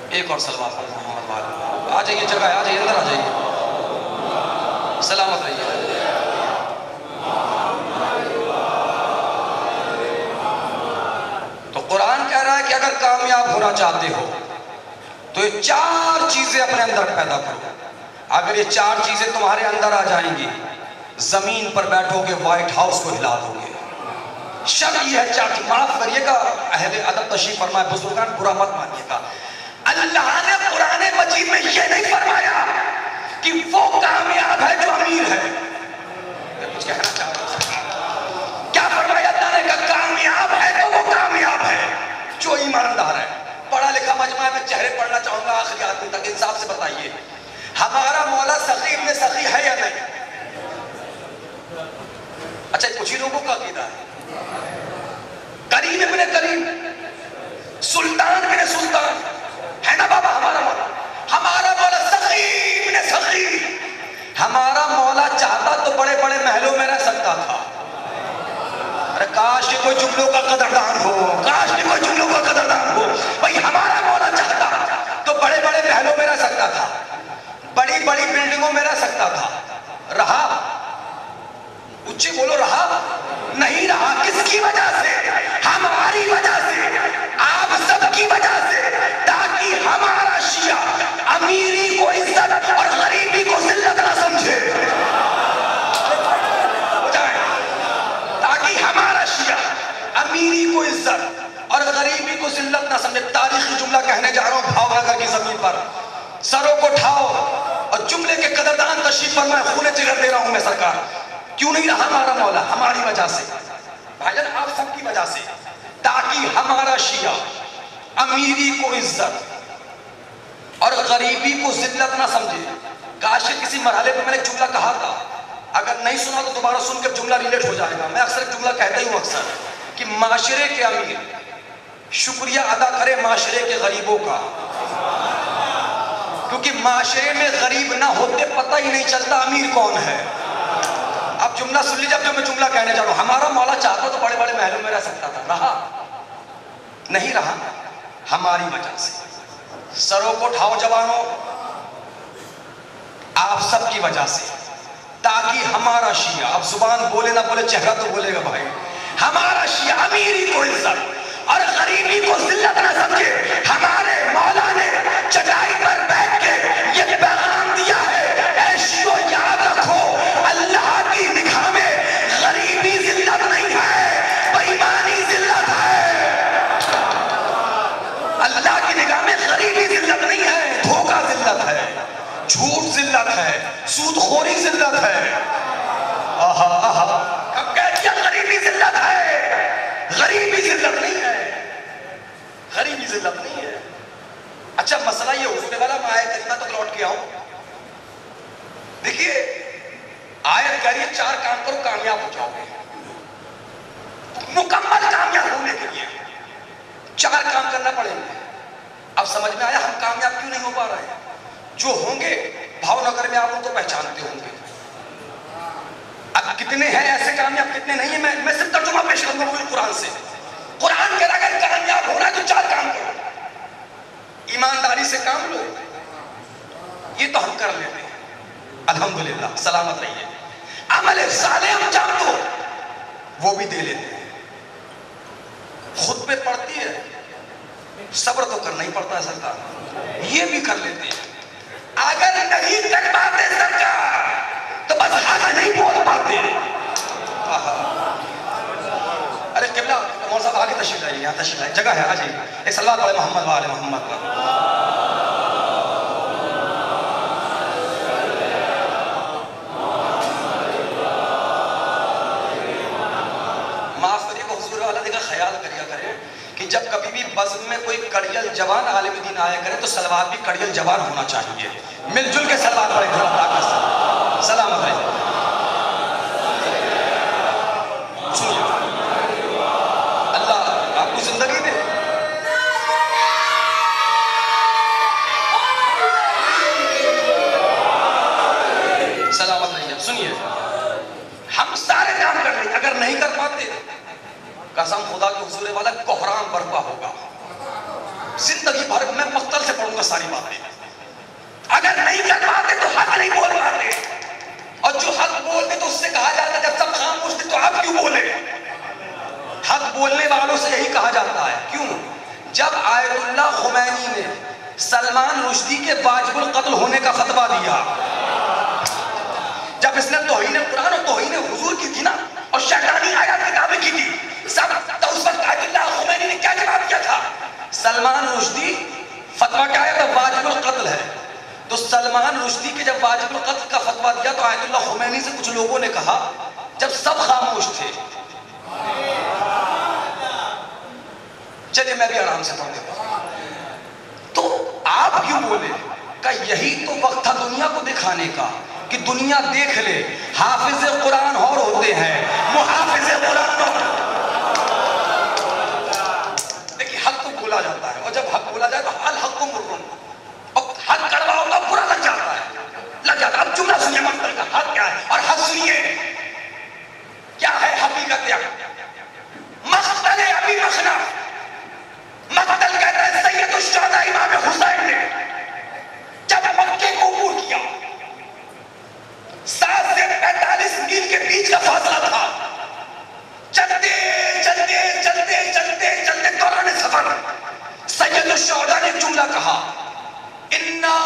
Speaker 1: ایک اور سلوات پر محمد والے آ جائیے، جگہ ہے، آ جائیے، اندر آ جائیے. سلامت رہیے. تو قرآن کہہ رہا ہے کہ اگر کامیاب ہونا چاہتے ہو تو یہ 4 چیزیں اپنے اندر پیدا کرو. اگر یہ 4 چیزیں تمہارے اندر آ جائیں گی، زمین پر بیٹھو گے، وائٹ ہاؤس کو ہلا دو گے. شرط یہ ہے 4 چیز. معاف کریے گا اہل ادب تشریف فرمائے، بزرگان برا مت مانیے گا. اللہ نے قرآن مجید میں یہ نہیں فرمایا کہ وہ کامیاب ہے جو امیر ہے. کچھ کہنا چاہ رہا ہوں. کیا فرمایا اللہ نے؟ کہ کامیاب ہے تو وہ کامیاب ہے جو ایماندار ہے. پڑھا لکھا مجمع میں چہرے پڑھنا چاہوں گا آخری آدمی تک. انصاف سے بتائیے ہمارا مولا سخی ابن سخی ہے یا نہیں؟ اچھا کچھ ہی لوگوں کا عقیدہ ہے. کریم ابن کریم، سلطان ابن سلطان ہے نا بابا ہمارا مولا. ہمارا مولا سخی ابن سخی. ہمارا مولا چاہتا تو بڑے بڑے محلوں میں رہ سکتا تھا. ارے کاش کہ کوئی جملوں کا قدردان ہو، کاش کہ کوئی جملوں کا قدردان ہو. بھئی ہمارا مولا چاہتا تو بڑے بڑے محلوں میں رہ سکتا تھا، بڑی بڑی بلڈنگوں میں رہ سکتا تھا. رہا؟ اچھی بولو، رہا؟ نہیں رہا. کس کی وجہ سے؟ ہماری وجہ سے، آپ سب کی وجہ سے. تاکہ ہمارا شیعہ امیری کو عزت اور غریبی کو ذلت نہ سمجھے. تاکہ ہمارا شیعہ امیری کو عزت اور غریبی کو ذلت نہ سمجھے. تاریخی جملہ کہنے جا رہا ہوں بھاؤ نگر کی زمین پر. سروں کو اٹھاؤ اور جملے کے قدردان تشریف پر میں خون جگر دے رہا ہوں میں سرکار. کیوں نہیں رہا ہمارا مولا؟ ہماری وجہ سے بھائی جان، آپ سب کی وجہ سے. تاکہ ہمارا شیعہ امیری کو عزت اور غریبی کو ذلت نہ سمجھے. کاش کہ کسی مرحلے پہ میں نے ایک جملہ کہا تھا، اگر نہیں سنا تو دوبارہ سن کے جملہ ریلیٹ ہو جائے گا. میں اکثر ایک جملہ کہتا ہی ہوں اکثر کہ معاشرے کے امیر شکریہ ادا کرے معاشرے کے غریبوں کا. کیونکہ معاشرے میں غریب نہ ہوتے پتہ ہی نہیں چلتا امیر کون ہے. اب جملہ سن لیجیے. اب جو میں جملہ کہنے جا رہا ہوں، ہمارا مولا چاہتا تو بڑے بڑے محلوں میں رہ سکتا تھا. رہا؟ نہیں رہا. ہماری وجہ سے. سروں کو اٹھاؤ جوانوں، آپ سب کی وجہ سے. تاکہ ہمارا شیعہ، اب زبان بولے نہ بولے چہرہ تو بولے گا بھائی. ہمارا شیعہ امیری کو عزت اور غریبی کو ذلت نہ سمجھے. ہمارے مولا نے چٹائی پر بیٹھ کے یہ پیغام دیا ہے، اے شیعو یاد رکھو اللہ کی نگاہ میں غریبی ذلت نہیں ہے، بے ایمانی ذلت ہے. اللہ کی نگاہ میں غریبی ذلت نہیں ہے، دھوکہ ذلت ہے، جھوٹ ذلت ہے، سود خوری ذلت ہے. کب کہہ دیا غریبی ذلت ہے؟ غریبی ذلت نہیں ہے، غریبی ذلت نہیں ہے. اچھا مسئلہ یہ حضور والا میں آیت کریمہ تک لوٹ کے آؤں. دیکھیے آیت کہہ رہی ہے 4 کام کرو کامیاب ہو جاؤ گے. مکمل کامیاب ہونے کے لیے 4 کام کرنا پڑیں گے. اب سمجھ میں آیا ہم کامیاب کیوں نہیں ہو پا رہے ہیں؟ جو ہوں گے بھاؤ نگر میں آپ ان کو پہچانتے ہوں گے.
Speaker 2: کتنے ہیں ایسے کامیاب کتنے نہیں ہیں. میں صرف ترجمہ پیش کروں گا قرآن سے. قرآن کہہ رہا ہے اگر کامیاب ہونا ہے تو 4 کام کرو. ایمانداری سے کام لو, یہ تو ہم کر لیتے ہیں الحمدللہ, سلامت رہیے. عمل صالح انجام دو, وہ بھی دے لیتے ہیں. خطبے پڑھتی ہے, صبر تو کرنا ہی پڑتا ہے سرکار, یہ بھی کر لیتے ہیں. اگر نہیں کر پاتے سرکار تو بس حق نہیں بول پاتے. ارے قبلہ مول صاحب آگے تشریف لائیے, یہاں تشریف لائیے, جگہ ہے, آ جائیے. ایک صلوات پڑھے محمد و آل محمد پر. معاف کریے گا حضور والا دیکھا, خیال کریا کرے کہ جب کبھی بھی بزم میں کوئی کڑیل جوان عالم دین آیا کرے تو صلوات بھی کڑیل جوان ہونا چاہیے. مل جل کے صلوات پڑھیں تھوڑا طاقت سے. سلامت رہے. سنیے, اللہ آپ کو زندگی دے. سلامت رہیے. سنیے, ہم سارے کام کر لیں, اگر نہیں کر پاتے قسم خدا کے حضور والا کوہرام برپا ہوگا. زندگی بھر میں مقتل سے پڑھوں گا ساری باتیں. اگر نہیں کر پاتے تو حق نہیں بول پاتے, اور جو حق بولتے تو اس سے کہا جاتا ہے جب سب خاموش تھے تو آپ کیوں بولے. حق بولنے والوں سے یہی کہا جاتا ہے. کیوں؟ جب آیت اللہ خمینی نے سلمان رشدی کے واجب القتل ہونے کا فتویٰ دیا, جب اس نے توہین قرآن اور توہین حضور کی تھی نا, اور شیطانی آیات کتابیں کی تھی سب, تو اس وقت آیت اللہ خمینی نے کیا جواب کیا تھا؟ سلمان رشدی فتویٰ کیا ہے؟ تو واجب القتل ہے. تو سلمان رشدی کے جب واجب القتل کا فتویٰ دیا تو آیت اللہ خمینی سے کچھ لوگوں نے کہا جب سب خاموش تھے, چلے میں بھی آرام سے پڑھ دیتا ہوں, تو آپ کیوں بولے؟ کہ یہی تو وقت تھا دنیا کو دکھانے کا کہ دنیا دیکھ لے حافظ قرآن اور ہوتے ہیں محافظ قرآن اور. دیکھیے حق تو بولا جاتا ہے, اور جب حق بولا جائے تو الحق کو مرون, اور حق کڑوا ہوتا برا لگ جاتا ہے, لگ جاتا ہے. اب جملہ سنیے مقتل کا, حق کیا ہے, اور حق سنیے کیا ہے حقیقت. مقتل ابی مخنف, مقتل کہتا ہے سید الشہداء امام حسین نے جب مکے کو عبور کیا, 7 سے 45 میل کے بیچ کا فاصلہ تھا. چلتے چلتے چلتے چلتے چلتے دوران سفر سید الشہداء نے جملہ کہا, انا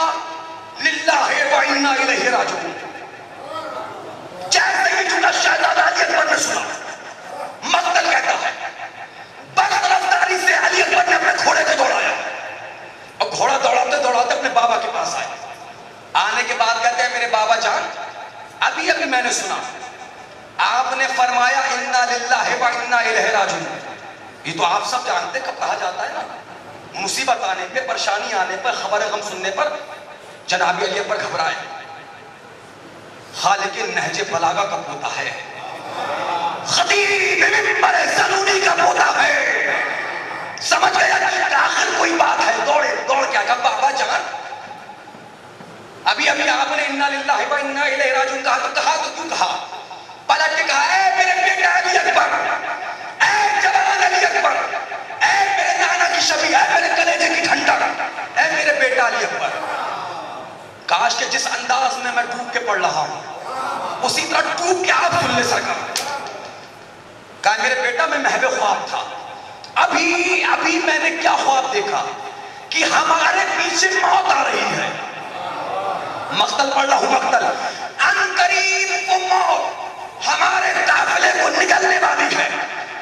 Speaker 2: للہ و انا الیہ راجعون. جیسے یہ جملہ شہزادہ علی اکبر نے سنا, مقتل کہتا ہے برق رفتاری سے علی اکبر نے اپنے گھوڑے کو دوڑایا, اور گھوڑا دوڑاتے دوڑاتے اپنے بابا کے پاس آئے. آنے کے بعد کہتے ہیں میرے بابا جان, ابھی ابھی میں نے سنا آپ نے فرمایا انا للہ و انا الیہ راجعون. یہ تو آپ سب جانتے کب کہا جاتا ہے نا, مصیبت آنے پہ, پریشانی آنے پر, خبر غم سننے پر جناب علی اکبر گھبرائے. خالق نہج بلاغہ کا پوتا ہے, خطیب منبر زنونی کا پوتا ہے. سمجھ گیا کہ آخر کوئی بات ہے, دوڑے دوڑ کیا کہا بابا جان ابھی ابھی آپ نے انا للہ و انا الیہ راجعون کہا, تو کہا تو کیوں کہا؟ پلٹ کے کہا اے میرے بیٹا علی اکبر, اے جوان علی اکبر, اے میرے نانا کی شبیہ, اے میرے کلیجے کی ٹھنڈک, اے میرے بیٹا علی اکبر, کاش کہ جس انداز میں میں ڈوب کے پڑھ رہا ہوں اسی طرح ڈوب کے آپ سن لے سرکار. کہا میرے بیٹا میں محو خواب تھا, ابھی ابھی میں نے کیا خواب دیکھا کہ ہمارے پیچھے موت آ رہی ہے. مقتل پڑھ رہا ہوں, مقتل ان قریب وہ موت ہمارے قافلے کو نکلنے والی ہے.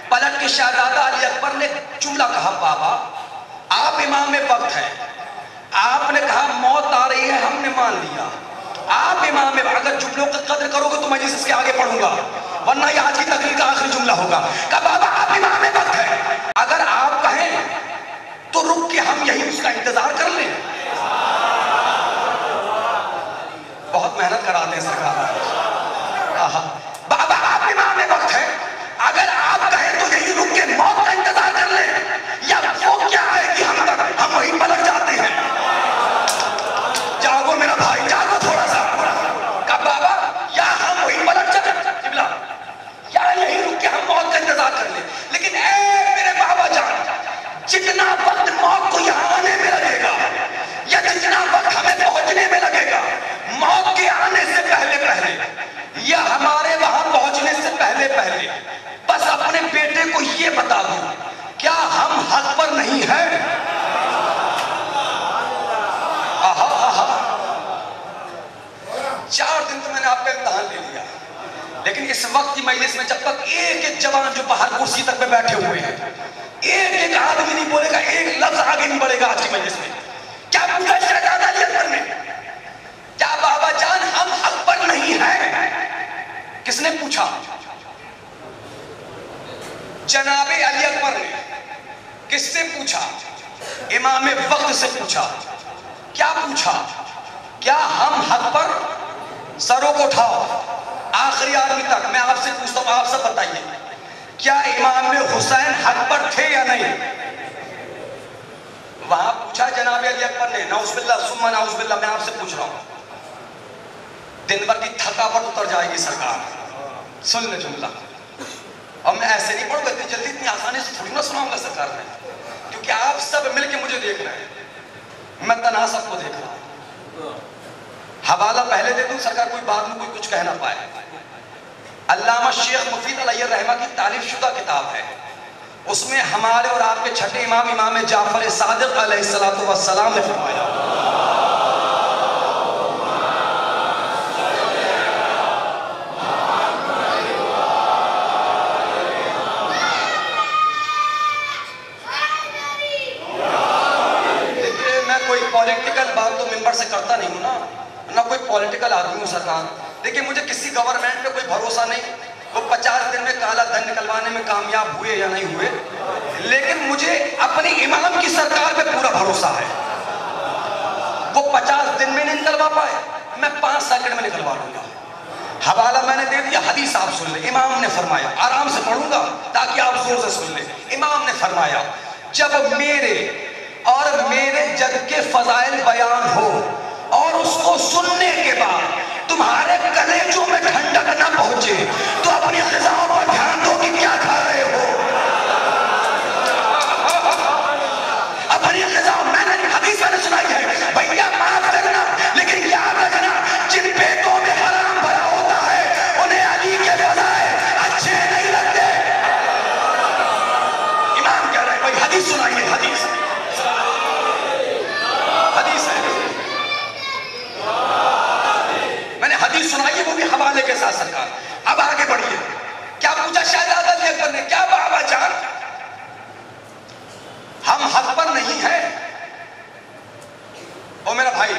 Speaker 2: پلٹ کے شہزادہ علی اکبر نے جملہ کہا بابا آپ امام وقت ہیں, آپ نے کہا موت آ رہی ہے, ہم نے مان لیا. آپ امام, اگر جملوں کی قدر کرو گے تو میں اس کے آگے پڑھوں گا, ورنہ یہ آج کی تقریر کا آخری جملہ ہوگا. کہا بابا آپ امام وقت ہیں, اگر آپ کہیں تو رک کے ہم یہی اس کا انتظار کر لیں. بہت محنت کراتے ہیں سرکار. بابا آپ امام وقت ہیں, اگر آپ کہیں تو یہی رک کے موت کا انتظار کر لیں, یا وہ کیا ہے کہ ہم وہی پلٹ جاتے ہیں. جاگو میرا بھائی, جاگو تھوڑا سا. کہا بابا یا ہم وہی پلٹ جاتے ہیں. دن تو میں نے آپ کا امتحان لے لیا، لیکن اس وقت کی مجلس میں جب تک ایک ایک جوان جو باہر کرسی تک پہ بیٹھے ہوئے ہیں ایک ایک آدمی نہیں بولے گا، ایک لفظ آگے نہیں بڑھے گا آج کی مجلس میں. کیا پوچھا شہزادہ علی اکبر نے؟ کیا بابا جان ہم حق پر نہیں ہیں؟ کس نے پوچھا؟ جناب علی اکبر نے. کس سے پوچھا؟ امام وقت سے پوچھا. کیا پوچھا؟ کیا ہم حق پر؟ سروں کو اٹھاؤ آخری آدمی تک. میں آپ سے پوچھتا ہوں، آپ سب بتائیے کیا امام حسین حق پر تھے یا نہیں؟ وہاں پوچھا جناب علی اکبر نے. نعوذ باللہ ثم نعوذ باللہ. میں آپ سے پوچھ رہا ہوں، دن بھر کی تھکاوٹ اتر جائے گی سرکار. سن لے جملہ، اور میں ایسے نہیں پڑھوں گا اتنی جلدی، اتنی آسانی سے تھوڑی نہ سناؤں گا سرکار میں، کیونکہ آپ سب مل کے مجھے دیکھ رہے ہیں، میں تنہا سب کو دیکھ رہا ہوں. حوالہ پہلے دے دوں سرکار، کوئی بعد میں کوئی کچھ کہہ نہ پائے. علامہ شیخ مفید علیہ الرحمہ کی تالیف شدہ کتاب ہے، اس میں ہمارے اور آپ کے چھٹے امام امام جعفر صادق علیہ السلام نے فرمایا پولیٹیکل بات تو ممبر سے کرتا نہیں ہوں نا، نہ کوئی پولیٹیکل آدمی ہوں سرکار. دیکھیں مجھے کسی گورنمنٹ پہ کوئی بھروسہ نہیں، وہ 50 دن میں کالا دھن نکلوانے میں کامیاب ہوئے یا نہیں ہوئے، لیکن مجھے اپنی امام کی سرکار پہ پورا بھروسہ ہے. وہ 50 دن میں نہیں نکلوا پائے، میں 5 سیکنڈ میں نکلوا لوں گا. حوالہ میں نے دے دیا، حدیث آپ سن لیں. امام نے فرمایا، آرام سے پڑھوں گا تاکہ آپ زور سے سن لیں. امام نے فرمایا جب میرے اور میرے جد کے فضائل بیان ہو اور اس کو سننے کے بعد تمہارے کلیجوں میں ٹھنڈک نہ پہنچے تو اپنی غذاؤں پر دھیان دو کہ کیا کھا رہے ہو. اپنی غذاؤں میں نے حدیث میں نے سنائی ہے، بھیا معاف کرنا لیکن یاد رکھنا جن پیٹوں میں حرام بھرا ہوتا ہے انہیں علی کے فضائل اچھے نہیں لگتے. امام کہہ رہے ہیں بھائی حدیث سنائیے، حدیث حدیث سنائیے، وہ بھی حوالے کے ساتھ سرکار. اب آگے بڑھیے. کیا پوچھا شہزادہ علی اکبر نے؟ کیا بابا جان ہم حق پر نہیں ہیں؟ او میرا بھائی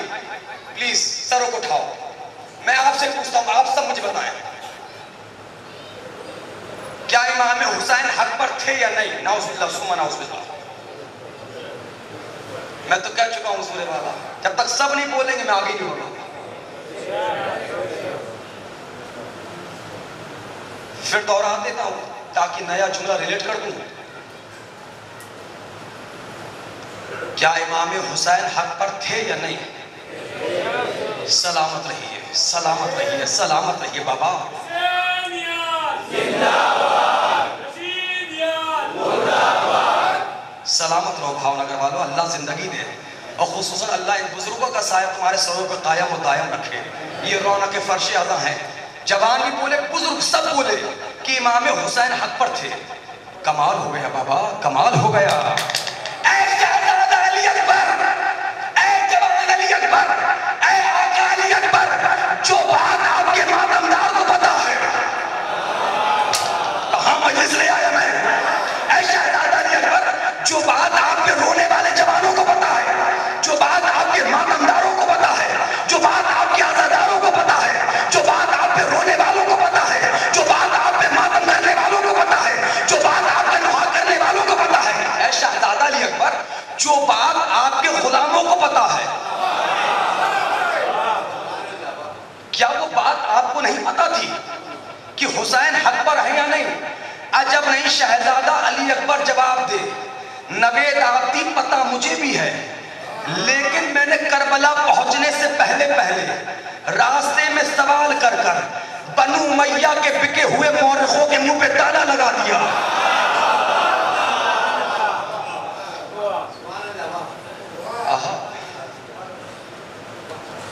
Speaker 2: پلیز سروں کو اٹھاؤ. میں آپ سے پوچھتا ہوں، آپ سب مجھے بتائیں کیا امام حسین حق پر تھے یا نہیں؟ نعوذ باللہ ثم نعوذ باللہ. میں تو کہہ چکا ہوں سورے والا، جب تک سب نہیں بولیں گے میں آگے نہیں بڑھوں. پھر دہرا دیتا ہوں تاکہ نیا جملہ ریلیٹ کر دوں. کیا امام حسین حق پر تھے یا نہیں؟ سلامت رہیے، سلامت رہیے، سلامت رہیے بابا. سلامت رہو بھاؤ نگر والو. اللہ زندگی دے اور خصوصاً اللہ ان بزرگوں کا سایہ تمہارے سروں پہ قائم و دائم رکھے. یہ رونق فرش اعظم ہے. جوان بھی بولے، بزرگ سب بولے کہ امام حسین حق پر تھے. کمال ہو گیا بابا، کمال ہو گیا. اے شہزادہ علی اکبر، اے جوان علی اکبر، اے آقا علی اکبر، جو بات آپ کے ماتمدار کو پتا ہے. کہاں مجلس لے آیا میں؟ اے شہزادہ علی اکبر، جو بات آپ کے رونے والے جوانوں کو پتا ہے، جو بات آپ کے ماتمداروں کو پتا ہے، جو بات آپ کے عزاداروں کو پتا ہے، جو بات آپ پہ رونے والوں کو پتا ہے، جو بات آپ پہ ماتم کرنے والوں کو پتا ہے، جو بات آپ پہ نوحہ کرنے والوں کو پتا ہے. اے شہزادہ علی اکبر، جو بات آپ کے غلاموں کو پتا ہے، کیا وہ بات آپ کو نہیں پتا تھی کہ حسین حق پر ہے یا نہیں؟ عجب نہیں شہزادہ علی اکبر جواب دے. نوید آتی پتہ مجھے بھی ہے، لیکن میں نے کربلا پہنچنے سے پہلے راستے میں سوال کر بنو امیہ کے بکے ہوئے مورخوں کے منہ پہ تالا لگا دیا.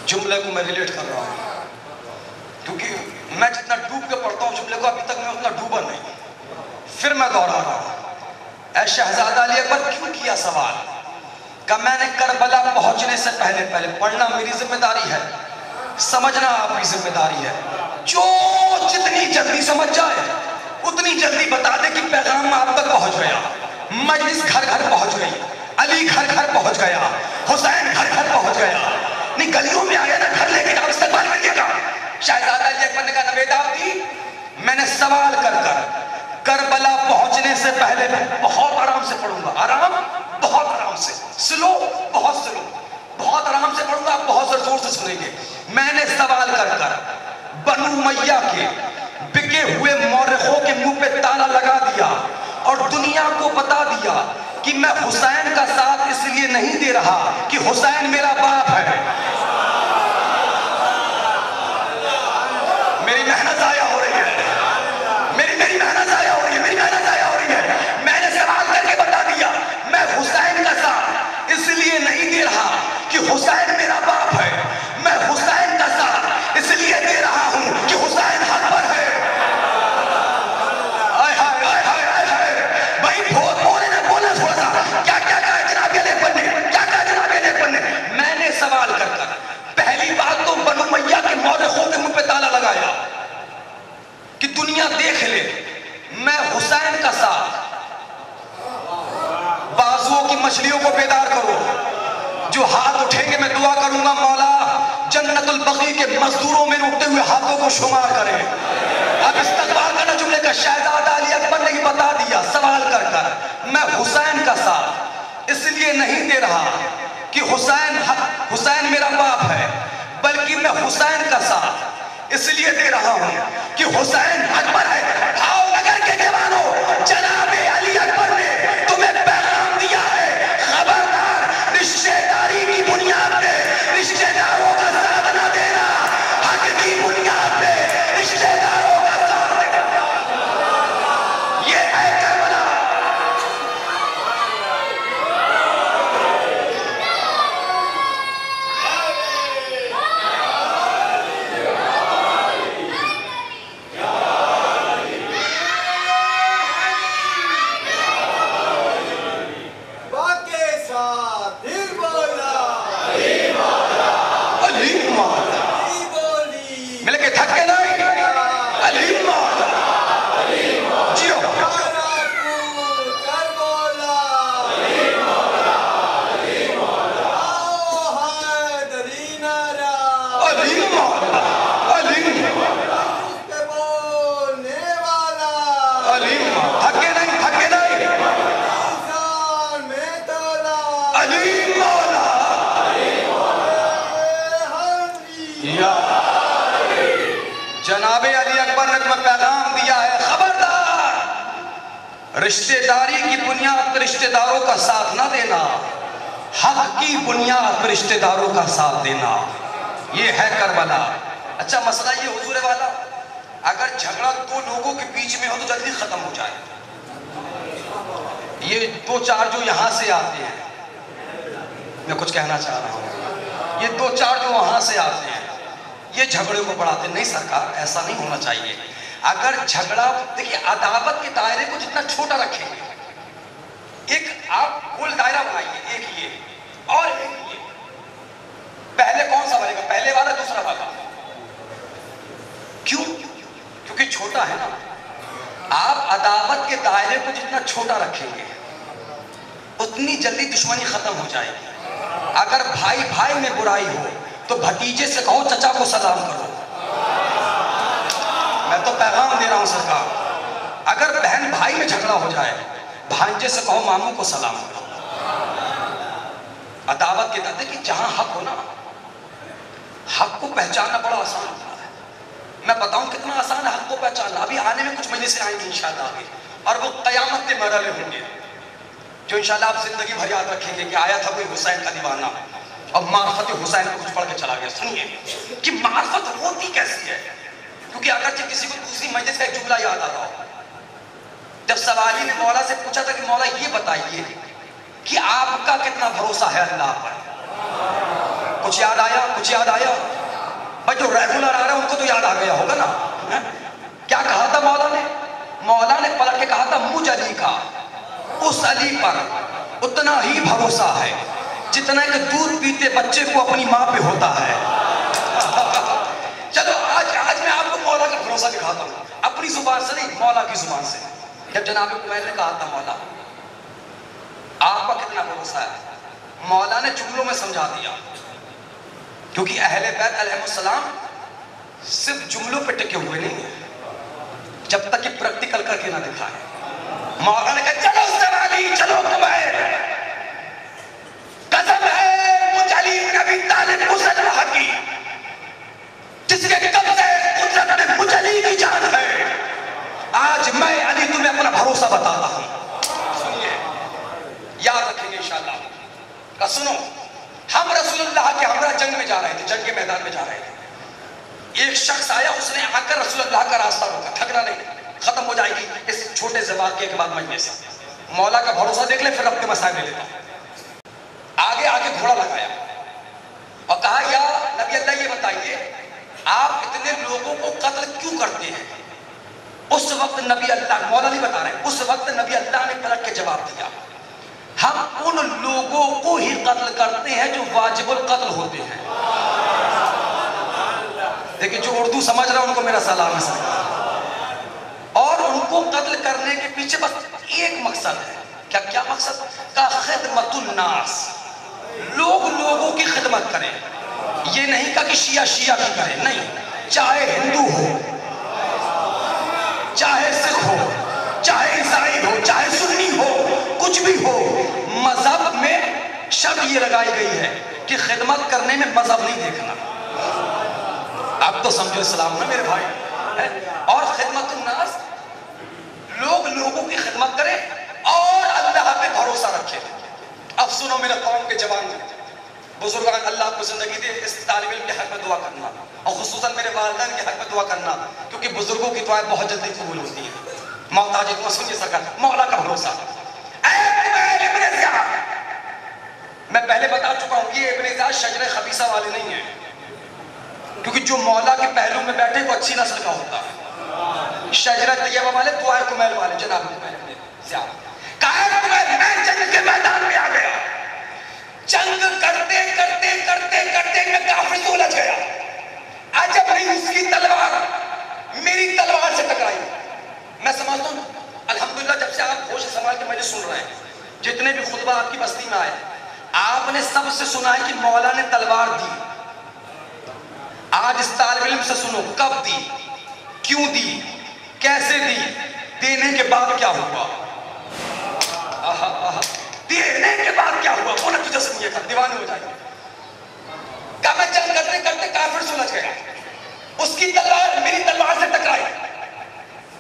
Speaker 2: جملے کو میں ریلیٹ کر رہا ہوں کیونکہ میں جتنا ڈوب کے پڑھتا ہوں جملے کو ابھی تک میں اتنا ڈوبا نہیں. پھر میں دوہرا رہا ہوں. اے شہزادہ علی اکبر کیوں کیا سوال؟ کہ میں نے کربلا پہنچنے سے پہلے پڑھنا میری ذمہ داری ہے. سمجھنا آپ کی ذمہ داری ہے. جو جتنی جلدی سمجھ جائے اتنی جلدی بتا دے کہ پیغام آپ تک پہنچ گیا. مجلس گھر گھر پہنچ گئی, علی گھر گھر پہنچ گیا, حسین گھر گھر پہنچ گیا. نہیں گلیوں میں آیا نا, گھر لے کے آپ استقبال کریے گا. شہزادہ علی اکبر نے کہا نوید آپ دی, میں نے سوال کر کربلا پہنچنے سے پہلے بہت آرام سے پڑھوں گا. آرام, بہت آرام سے, سلو, بہت سلو, بہت آرام سے پڑھوں گا, آپ بہت زور سے سنیں گے. میں نے سوال کر بنو امیہ کے بکے ہوئے مورخوں کے منہ پہ تالا لگا دیا اور دنیا کو بتا دیا کہ میں حسین کا ساتھ اس لیے نہیں دے رہا کہ حسین میرا باپ ہے. میری محنت ضائع ہو رہی ہے, میری محنت ضائع ہو رہی ہے, میری محنت ضائع ہو رہی ہے. میں نے سوال کر کے بتا دیا میں حسین کا ساتھ اس لیے نہیں دے رہا کہ حسین میرا باپ ہے, میں حسین کا ساتھ اس لیے دے رہا ہوں کہ حسین حق پر ہے. بھائی بولنا تھوڑا سا, کیا کہا جناب علی اکبر نے, کیا کہا جناب علی اکبر نے. میں نے سوال کر پہلی بات تو بنو امیہ کے مورخوں کے منہ پہ تالا لگایا کہ دنیا دیکھ لے میں حسین کا ساتھ. بازوؤں کی مچھلیوں کو بیدار کرو, جو ہاتھ اٹھیں گے میں دعا کروں گا مولا جنت البقیع کے مزدوروں میں اٹھتے ہوئے ہاتھوں کو شمار کریں. اب استقبال کرنا جملے کا شہزادہ علی اکبر نے یہ بتا دیا سوال کر میں حسین کا ساتھ اس لیے نہیں دے رہا کہ حسین میرا باپ ہے, بلکہ میں حسین کا ساتھ اس لیے دے رہا ہوں کہ حسین حق پر ہے. بھاؤ نگر کے جوانوں, جناب علی اکبر نے تمہیں پیغام دیا ہے, خبردار رشتہ داری کی بنیاد پہ رشتہ داروں کا ساتھ نہ دینا, حق کی بنیاد پہ رشتہ داروں کا ساتھ دینا. یہ ہے کربلا. جناب علی اکبر نے تمہیں پیغام دیا ہے, خبردار رشتہ داری کی بنیاد پر رشتہ داروں کا ساتھ نہ دینا, حق کی بنیاد پر رشتہ داروں کا ساتھ دینا. یہ ہے کربلا. اچھا مسئلہ یہ حضور والا, اگر جھگڑا دو لوگوں کے بیچ میں ہو تو جلدی ختم ہو جائے. یہ دو چار جو یہاں سے آتے ہیں, میں کچھ کہنا چاہ رہا ہوں, یہ دو چار جو وہاں سے آتے ہیں یہ جھگڑے کو بڑھاتے ہیں. نہیں سرکار, ایسا نہیں ہونا چاہیے. اگر جھگڑا, دیکھیے عداوت کے دائرے کو جتنا چھوٹا رکھیں گے, ایک آپ کل دائرہ بنائیے, ایک یہ اور ایک یہ, پہلے کون سا بنے گا, پہلے والا دوسرا والا. کیوں؟ کیونکہ چھوٹا ہے نا. آپ عداوت کے دائرے کو جتنا چھوٹا رکھیں گے اتنی جلدی دشمنی ختم ہو جائے گی. اگر بھائی بھائی میں برائی ہو تو بھتیجے سے کہو چچا کو سلام کرو. میں تو پیغام دے رہا ہوں سرکار. اگر بہن بھائی میں جھگڑا ہو جائے بھانجے سے کہو ماموں کو سلام کرو. عداوت کے دائرے کہ جہاں حق ہو نا, حق کو پہچاننا بڑا آسان ہوتا ہے. میں بتاؤں کتنا آسان ہے حق کو پہچاننا. ابھی آنے میں کچھ مجلسیں آئیں گی انشاءاللہ آگے, اور وہ قیامت کے مرحلے ہوں گے جو انشاءاللہ آپ زندگی بھر یاد رکھیں گے کہ آیا تھا کوئی حسین کا دیوانہ اور معرفت حسین کو کچھ پڑھ کے چلا گیا. سنیے کہ معرفت ہوتی کیسی ہے, کیونکہ اگرچہ کسی کو دوسری مجلس کا ایک جملہ یاد آتا ہو, جب سوالی نے مولا سے پوچھا تھا کہ مولا یہ بتائیے کہ آپ کا کتنا بھروسہ ہے اللہ پر, کچھ یاد آیا, کچھ یاد آیا. بھائی جو ریگولر آ رہا ہے ان کو تو یاد آ گیا ہوگا نا. کیا کہا تھا مولا نے؟ مولا نے پلٹ کے کہا تھا مجھ علی کا اس علی پر اتنا ہی بھروسہ ہے جتنا کہ دودھ پیتے بچے کو اپنی ماں پہ ہوتا ہے. زبان سے نہیں، مولا کی زبان سے. جب جناب کمیل نے کہا تھا مولا آپ کا کتنا بھروسہ ہے، مولا نے جملوں میں سمجھا دیا، کیونکہ اہل بیت علیہ السلام صرف جملوں پہ ٹکے ہوئے نہیں ہیں جب تک کہ پریکٹیکل کر کے نہ دکھائے. مولا نے کہا چلو سوالی، چلو کمیل، قسم ہے مجھ علی بن ابی طالب مسلح کی جس کے قبضے قدرت میں مجھ علی کی جان ہے. آج میں علی تمہیں اپنا بھروسہ بتاتا ہوں، سنیے، یاد رکھیں گے انشاءاللہ. کہ سنو، ہم رسول اللہ کے ہمراہ جنگ میں جا رہے تھے، جنگ کے میدان میں جا رہے تھے. ایک شخص آیا، اس نے آ کر رسول اللہ کا راستہ روکا. تھکنا نہیں، ختم ہو جائے گی اس چھوٹے سے واقعے کے بعد مجلس. مولا کا بھروسہ دیکھ لے، پھر اپنے مسائل لے لیتا ہوں. آگے آگے گھوڑا لگایا اور کہا یا نبی اللہ یہ بتائیے آپ اتنے لوگوں کو قتل کیوں کرتے ہیں؟ اس وقت نبی اللہ، مولا نہیں بتا رہے، اس وقت نبی اللہ نے پلٹ کے جواب دیا ہم ان لوگوں کو ہی قتل کرتے ہیں جو واجب القتل ہوتے ہیں. دیکھیں جو اردو سمجھ رہا ہے ان کو میرا سلام ہے. اور ان کو قتل کرنے کے پیچھے بس ایک مقصد ہے. کیا مقصد؟ کا خدمت الناس، لوگ لوگوں کی خدمت کریں. یہ نہیں کہا کہ شیعہ شیعہ کی کریں، نہیں، چاہے ہندو ہو، چاہے سکھ ہو، چاہے عیسائی ہو، چاہے سنی ہو، کچھ بھی ہو. مذہب میں شرط یہ لگائی گئی ہے کہ خدمت کرنے میں مذہب نہیں دیکھنا. اب تو سمجھو اسلام نا میرے بھائی. اور خدمت الناس، لوگ لوگوں کی خدمت کریں اور اللہ پہ بھروسہ رکھے. اب سنو میرے قوم کے جوان بزرگان، اللہ آپ کو زندگی دے، اس طالب علم کے حق میں دعا کرنا اور خصوصاً میرے والدین کے حق میں دعا کرنا، کیونکہ بزرگوں کی دعائیں بہت جلدی قبول ہوتی ہیں. محتاج دعا سنیے سرکار، مولا کا بھروسہ. میں پہلے بتا چکا ہوں کہ ابن زیاد شجر خبیثہ والے نہیں ہیں، کیونکہ جو مولا کے پہلو میں بیٹھے وہ اچھی نسل کا ہوتا ہے. شجر طیبہ والے، دعائے کمیل والے، جناب کمیل میں جنگ کے میدان میں آ گیا. جنگ کرتے کرتے کرتے کرتے میں کافر سے الجھ گیا. عجب نہیں، اس کی تلوار میری تلوار سے ٹکرائی. میں سمجھتا ہوں الحمدللہ جب سے آپ ہوش سنبھال کے مجھے سن رہے ہیں، جتنے بھی خطبہ آپ کی بستی میں آئے آپ نے سب سے سنا ہے کہ مولا نے تلوار دی. آج اس طالب علم سے سنو، کب دی، کیوں دی، کیسے دی، دینے کے بعد کیا ہوا. دینے کے بعد کیا ہوا وہ نتیجہ سنیے گا، دیوانے ہو جائے گا. کہ میں جنگ کرتے کرتے کافر سے الجھ گیا، اس کی تلوار میری تلوار سے ٹکرائی.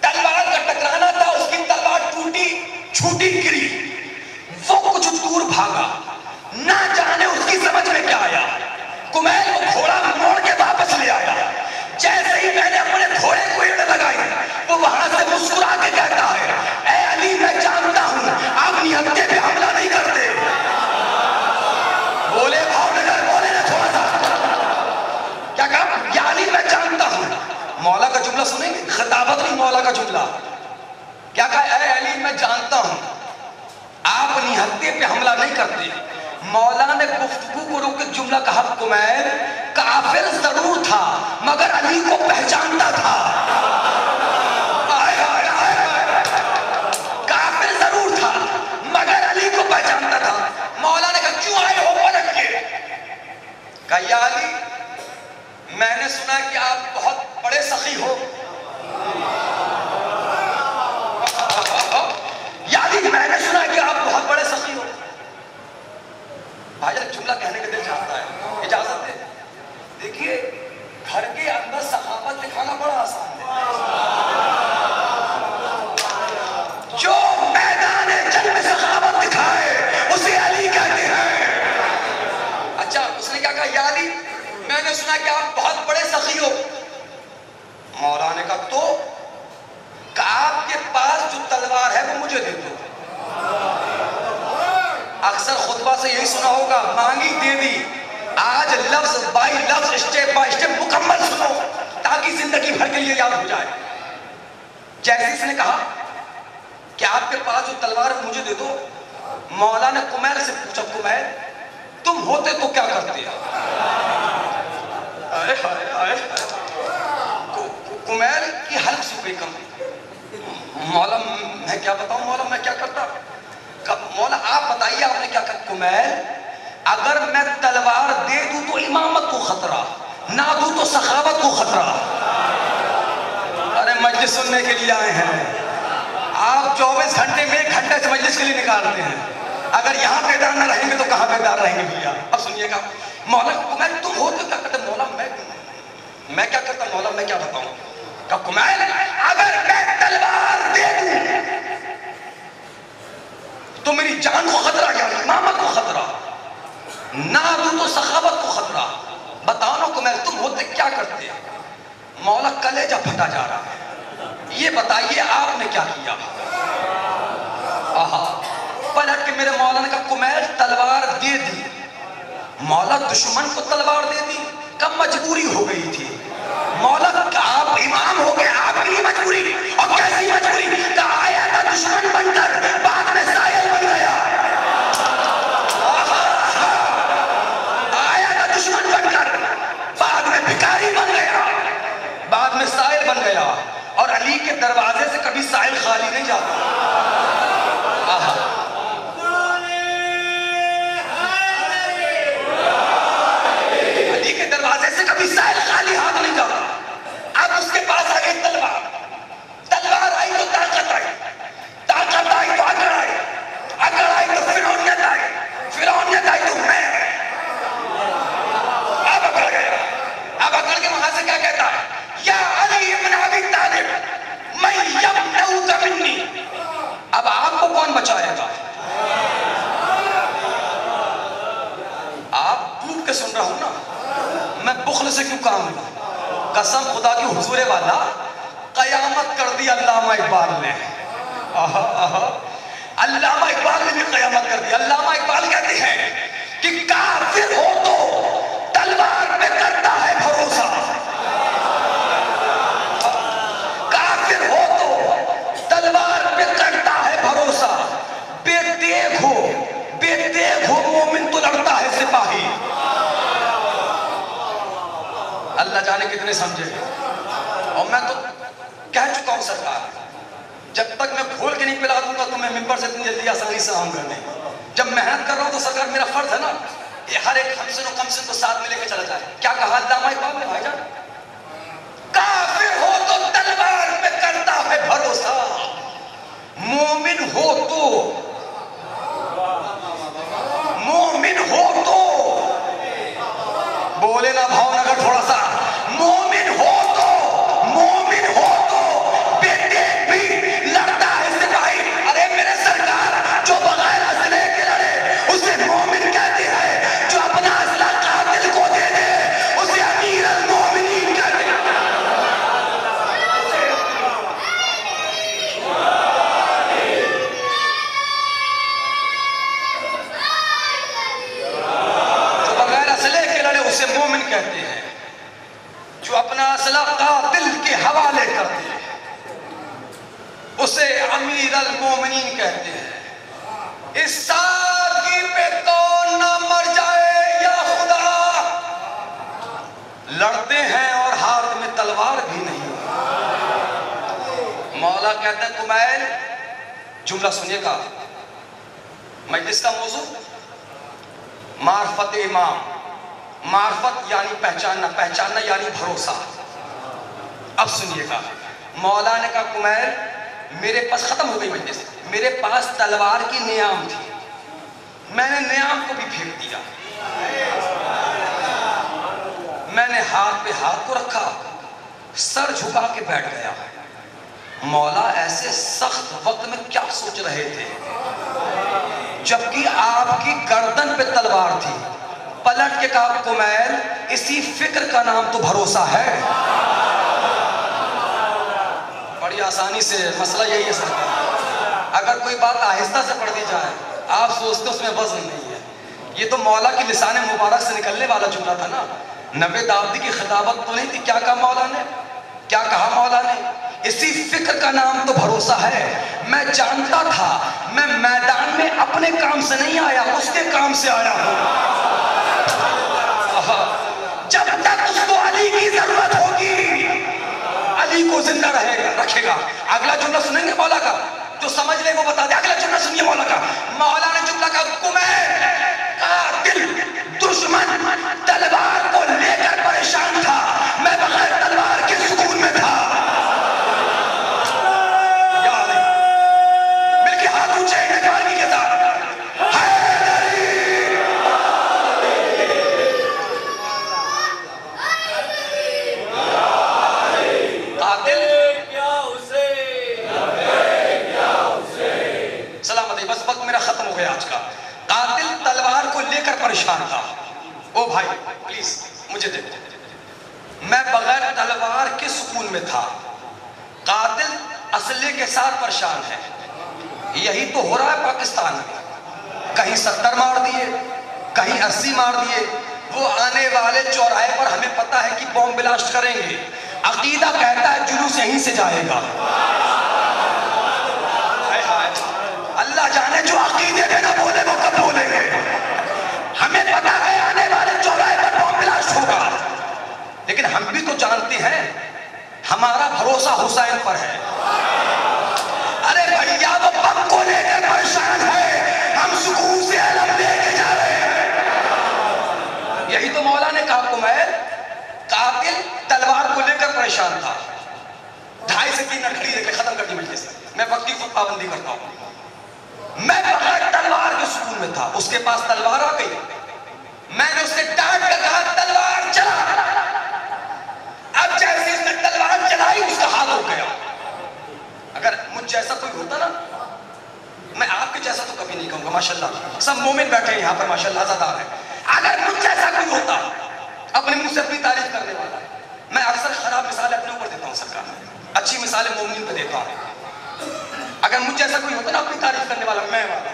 Speaker 2: تلوار کا ٹکرانا تھا، اس کی تلوار ٹوٹی چھوٹی گری. وہ کچھ دور بھاگا، نہ جانے اس کی سمجھ میں کیا آیا. کمیل کو گھوڑا موڑ کے واپس لے آیا. جیسے ہی میں نے اپنے گھوڑے کو ایڑ لگائی، وہ وہاں سے مسکرا کے کہتا ہے اے علی میں جانتا ہوں آپ نہتے پہ حملہ نہیں کرتے. بولے بھاؤ نگر، بولے نا تھوڑا سا. کیا کہا؟ یا علی میں جانتا ہوں. مولا کا جملہ سنیں گے، خطابت نہیں، مولا کا جملہ. کیا کہا؟ اے علی میں جانتا ہوں آپ نہتے پہ حملہ نہیں کرتے. مولا نے گفتگو کو روک کے جملہ کہا کمیل کافر ضرور تھا مگر علی کو پہچانتا تھا. کافر ضرور تھا مگر علی کو پہچانتا تھا. مولا نے کہا کیوں آئے ہو پلٹ کے؟ کہا یا علی میں نے سنا کہ آپ بہت بڑے سخی ہو. یا علی میں نے سنا کہ آپ بہت بڑے سخی ہو. بھائی جان جملہ کہنے کے دل چاہتا ہے، اجازت دے. دیکھیے گھر کے اندر سخاوت دکھانا بڑا آسان ہے. جو میدان جنگ میں سخاوت دکھائے اسے علی کہتے ہیں. اچھا اس نے کیا کہا؟ یا علی میں نے سنا کہ آپ بہت بڑے سخی ہو. مولا نے کہا تو کہ آپ کے پاس جو تلوار ہے وہ مجھے دے دو. اکثر خطبہ سے یہی سنا ہوگا، مانگی دے دی. آج لفظ بائی لفظ، اسٹیپ بائی اسٹیپ مکمل سنو تاکہ زندگی بھر کے لیے یاد ہو جائے. جیسے اس نے کہا کہ آپ کے پاس جو تلوار ہے مجھے دے دو، مولا نے کمیل سے پوچھا کمیل تم ہوتے تو کیا کرتے؟ کمیل کی حلق سو گئی کم. مولا میں کیا بتاؤں، مولا میں کیا کرتا؟ مولا آپ بتائیے آپ نے کیا کرتا؟ کمیل اگر میں تلوار دے دوں تو امامت کو خطرہ، نہ دوں تو سخاوت کو خطرہ۔ ارے مجلس سننے کے لیے آئے ہیں آپ، 24 گھنٹے میں 1 گھنٹے سے مجلس کے لیے نکالتے ہیں، اگر یہاں بیدار نہ رہیں گے تو کہاں بیدار رہیں گے بھیا؟ اب سنیے گا مولا کمیل تم ہو تو کیا کرتے؟ مولا میں کیا کرتا؟ مولا میں کیا بتاؤں؟ کہ کمیل اگر میں تلوار دے دوں تو میری جان کو خطرہ، یعنی امامت کو خطرہ، نہ دوں تو سخاوت کو خطرہ۔ بتاؤ نا کمیل تم ہوتے کیا کرتے؟ مولا کلیجہ پھٹا جا رہا ہے، یہ بتائیے آپ نے کیا کیا؟ پلٹ کے میرے مولا نے کہا کمیل تلوار دے دی۔ مولا دشمن کو تلوار دے دی، کب مجبوری ہو گئی تھی؟ مولا آپ امام ہو گئے، آپ کی مجبوری، اور کیسی مجبوری؟ کہا آیا تھا دشمن بن کر بعد میں سائل بن گیا، آیا تھا دشمن بن کر بعد میں بھکاری بن گیا، بعد میں سائل بن گیا، اور علی کے دروازے سے کبھی سائل خالی نہیں جاتا۔ علی کے دروازے سے کبھی سائل خالی ہاتھ نہیں جاتا۔ اب اس کے پاس آ گئی تلوار، تلوار آئی تو طاقت آئی، طاقت آئی تو اکڑ آئی، اکڑ آئی تو فرعونیت آئی، فرعونیت آئی تو میں اب اکڑ گیا۔ اب اکڑ کے وہاں سے کیا کہتا ہے؟ یا علی ابن ابی طالب من یمنعک منی، اب آپ کو کون بچائے گا؟ آپ ڈوب کے سن رہا ہوں نا، میں بخل سے کیوں کام لوں؟ قسم خدا کی حضور والا قیامت کر دی علامہ اقبال نے، علامہ اقبال نے بھی قیامت کر دی۔ علامہ اقبال کہتے ہیں کہ کافر ہو تو تلوار پہ کرتا ہے بھروسہ، کافر ہو تو تلوار پہ کرتا ہے بھروسہ، بے دیکھ ہو مومن تو لڑتا ہے سپاہی۔ اللہ جانے کتنے سمجھے، اور میں تو کہہ چکا ہوں سرکار، جب تک میں کھول کے نہیں پلا دوں گا تو میں ممبر سے اتنی جلدی آسانی سے آؤں گا نہیں۔ جب محنت کر رہا ہوں تو سرکار میرا فرض ہے نا یہ ہر ایک خمسن و کمسن کو ساتھ میں لے کے چلا جائے۔ کیا کہا علامہ اقبال نے بھائی جان؟ کافر ہو تو تلوار پہ کرتا ہے بھروسہ، مومن ہو تو بولے نا بھاؤ نگر تھوڑا سا، مومن ہو تو بے دیکھ بھی لڑتا ہے سپاہی۔ ارے میرے سرکار جو بغیر اسلحے کے لڑے اسے مومن کہتے ہیں، جو اپنا اسلحہ قاتل کو دے دے اسے امیر المومنین کہتے ہیں۔ جو بغیر اسلحے کے لڑے اسے مومن کہتے ہیں، جو اپنا اسلحہ قاتل کے حوالے کرتے ہیں اسے امیر المومنین کہتے ہیں۔ اس سادگی پہ کون نہ مر جائے یا خدا، لڑتے ہیں اور ہاتھ میں تلوار بھی نہیں۔ مولا کہتے ہیں کمیل جملہ سنیے گا، مجلس کا موضوع معرفت امام، معرفت یعنی پہچاننا، پہچاننا یعنی بھروسہ۔ اب سنیے گا، مولا نے کہا کمیل میرے پاس ختم ہو گئی مجلس، میرے پاس تلوار کی نیام تھی، میں نے نیام کو بھی پھینک دیا، میں نے ہاتھ پہ ہاتھ کو رکھا، سر جھکا کے بیٹھ گیا۔ مولا ایسے سخت وقت میں کیا سوچ رہے تھے جبکہ آپ کی گردن پہ تلوار تھی؟ پلٹ کے کہا کمیل اسی فکر کا نام تو بھروسہ ہے۔ بڑی آسانی سے مسئلہ یہی ہے سرکار، اگر کوئی بات آہستہ سے پڑھ دی جائے آپ سوچتے اس میں وزن نہیں ہے۔ یہ تو مولا کی لسان مبارک سے نکلنے والا جملہ تھا نا، نوید آبادی کی خطابت تو نہیں تھی۔ کیا کہا مولا نے؟ کیا کہا مولا نے؟ اسی فکر کا نام تو بھروسہ ہے۔ میں جانتا تھا میں میدان میں اپنے کام سے نہیں آیا، اس کے کام سے آیا ہوں۔ جب تک اس کو علی کی ضرورت ہوگی علی کو زندہ رکھے گا. اگلا جملہ سنیں گے مولا کا, جو سمجھ لے وہ بتا دے. اگلا جملہ سنیے مولا کا. مولا نے جملہ کا کمیر قاتل دشمن تلوار کو لے کر پریشان تھا, میں بغیر تلوار کے سکون میں تھا. مل کے ہاتھ اونچے نکالنے کے ساتھ بس وقت میرا ختم ہو گیا آج کا. قاتل تلوار کو لے کر پریشان تھا. او بھائی پلیز مجھے دے, میں بغیر تلوار کے سکون میں تھا. قاتل اسلحے کے ساتھ پریشان ہے. یہی تو ہو رہا ہے پاکستان میں. کہیں 70 مار دیے, کہیں 80 مار دیے. وہ آنے والے چوراہے پر ہمیں پتا ہے کہ بم بلاسٹ کریں گے. عقیدہ کہتا ہے جلوس یہیں سے جائے گا. اللہ جانے جو عقیدے میں نہ بولے وہ کب بولیں گے. ہمیں پتا ہے آنے والے چوراہے پر بم بلاسٹ ہوگا, لیکن ہم بھی تو جانتے ہیں ہمارا بھروسہ حسین پر ہے. ارے بھیا وہ بم کو لے کر پریشان ہے, ہم سکون سے علم لے کے جا رہے ہیں. یہی تو مولا نے کہا کمیر قاتل تلوار کو لے کر پریشان تھا. 2.5 سے 3 منٹ لے کے ختم کر دی مجلس. میں وقت کی خود پابندی کرتا ہوں. میں بغیر تلوار کے سکون میں تھا. اس کے پاس تلوار آ گئی. میں نے اس سے ڈانٹ کر کہا تلوار چلا. اب جیسے اس نے تلوار چلائی اس کا ہاتھ ہو گیا. اگر مجھ جیسا کوئی ہوتا نا, میں آپ کے جیسا تو کبھی نہیں کہوں گا, ماشاءاللہ سب مومن بیٹھے ہیں یہاں پر ماشاءاللہ عزادار ہیں. اگر مجھ جیسا کوئی ہوتا اپنے منہ سے اپنی تعریف کرنے والا, میں اکثر خراب مثالیں اپنے اوپر دیتا ہوں سرکار, اچھی مثالیں مومنین پہ دیتا ہوں. اگر مجھ جیسا کوئی ہوتا نا اپنی تعریف کرنے والا, میں والا,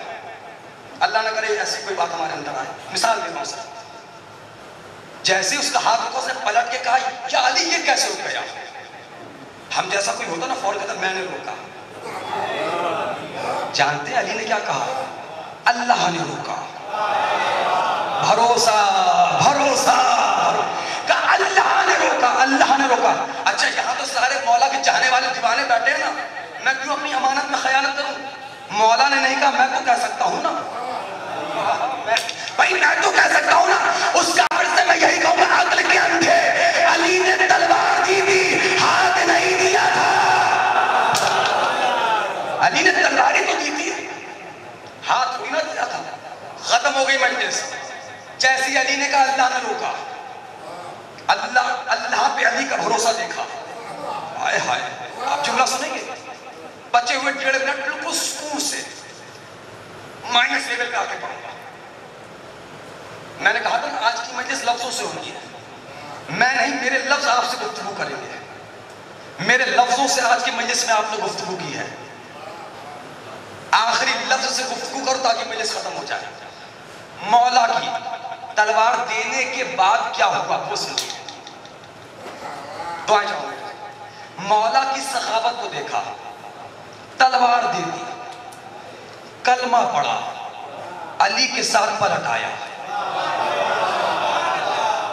Speaker 2: اللہ نہ کرے ایسی کوئی بات ہمارے اندر آئے. مثال دیتا ہوں سر, جیسے اس کا ہاتھ کو اس نے پلٹ کے کہا یا علی یہ کیسے رک گیا. ہم جیسا کوئی ہوتا نا فوراً کہتا میں نے روکا. جانتے علی نے کیا کہا؟ اللہ نے روکا. بھروسہ بھروسہ کہا اللہ نے روکا, اللہ نے روکا. اچھا یہاں تو سارے مولا کے چاہنے والے دیوانے بیٹھے ہیں نا, میں کیوں اپنی امانت میں خیانت کروں؟ مولا نے نہیں کہا, میں تو کہہ سکتا ہوں نا. بھائی میں تو کہہ سکتا ہوں نا. اس کافر سے میں یہی کہوں گا عقل کے اندھے, علی نے تلوار دی تھی, ہاتھ نہیں دیا تھا. علی نے تلوار تو دی تھی, ہاتھ بھی نہ دیا تھا. ختم ہو گئی مجلس. جیسی علی نے کہا اللہ نے روکا. اللہ پہ علی کا بھروسہ دیکھا. ہائے ہائے, آپ جملہ سنیں گے. بچے ہوئے 1.5 منٹ بالکل سکون سے مائنس لیول پہ آ کے پڑھوں گا. میں نے کہا تھا نا آج کی مجلس لفظوں سے ہوگی. میں نہیں, میرے لفظ آپ سے گفتگو کریں گے. میرے لفظوں سے آج کی مجلس میں آپ نے گفتگو کی ہے. آخری لفظ سے گفتگو کرو تاکہ مجلس ختم ہو جائے. مولا کی تلوار دینے کے بعد کیا ہوا وہ سنیے. دعائیں چاہوں گے. مولا کی سخاوت کو دیکھا, تلوار دے دی, کلمہ پڑھا, علی کے ساتھ پلٹ آیا.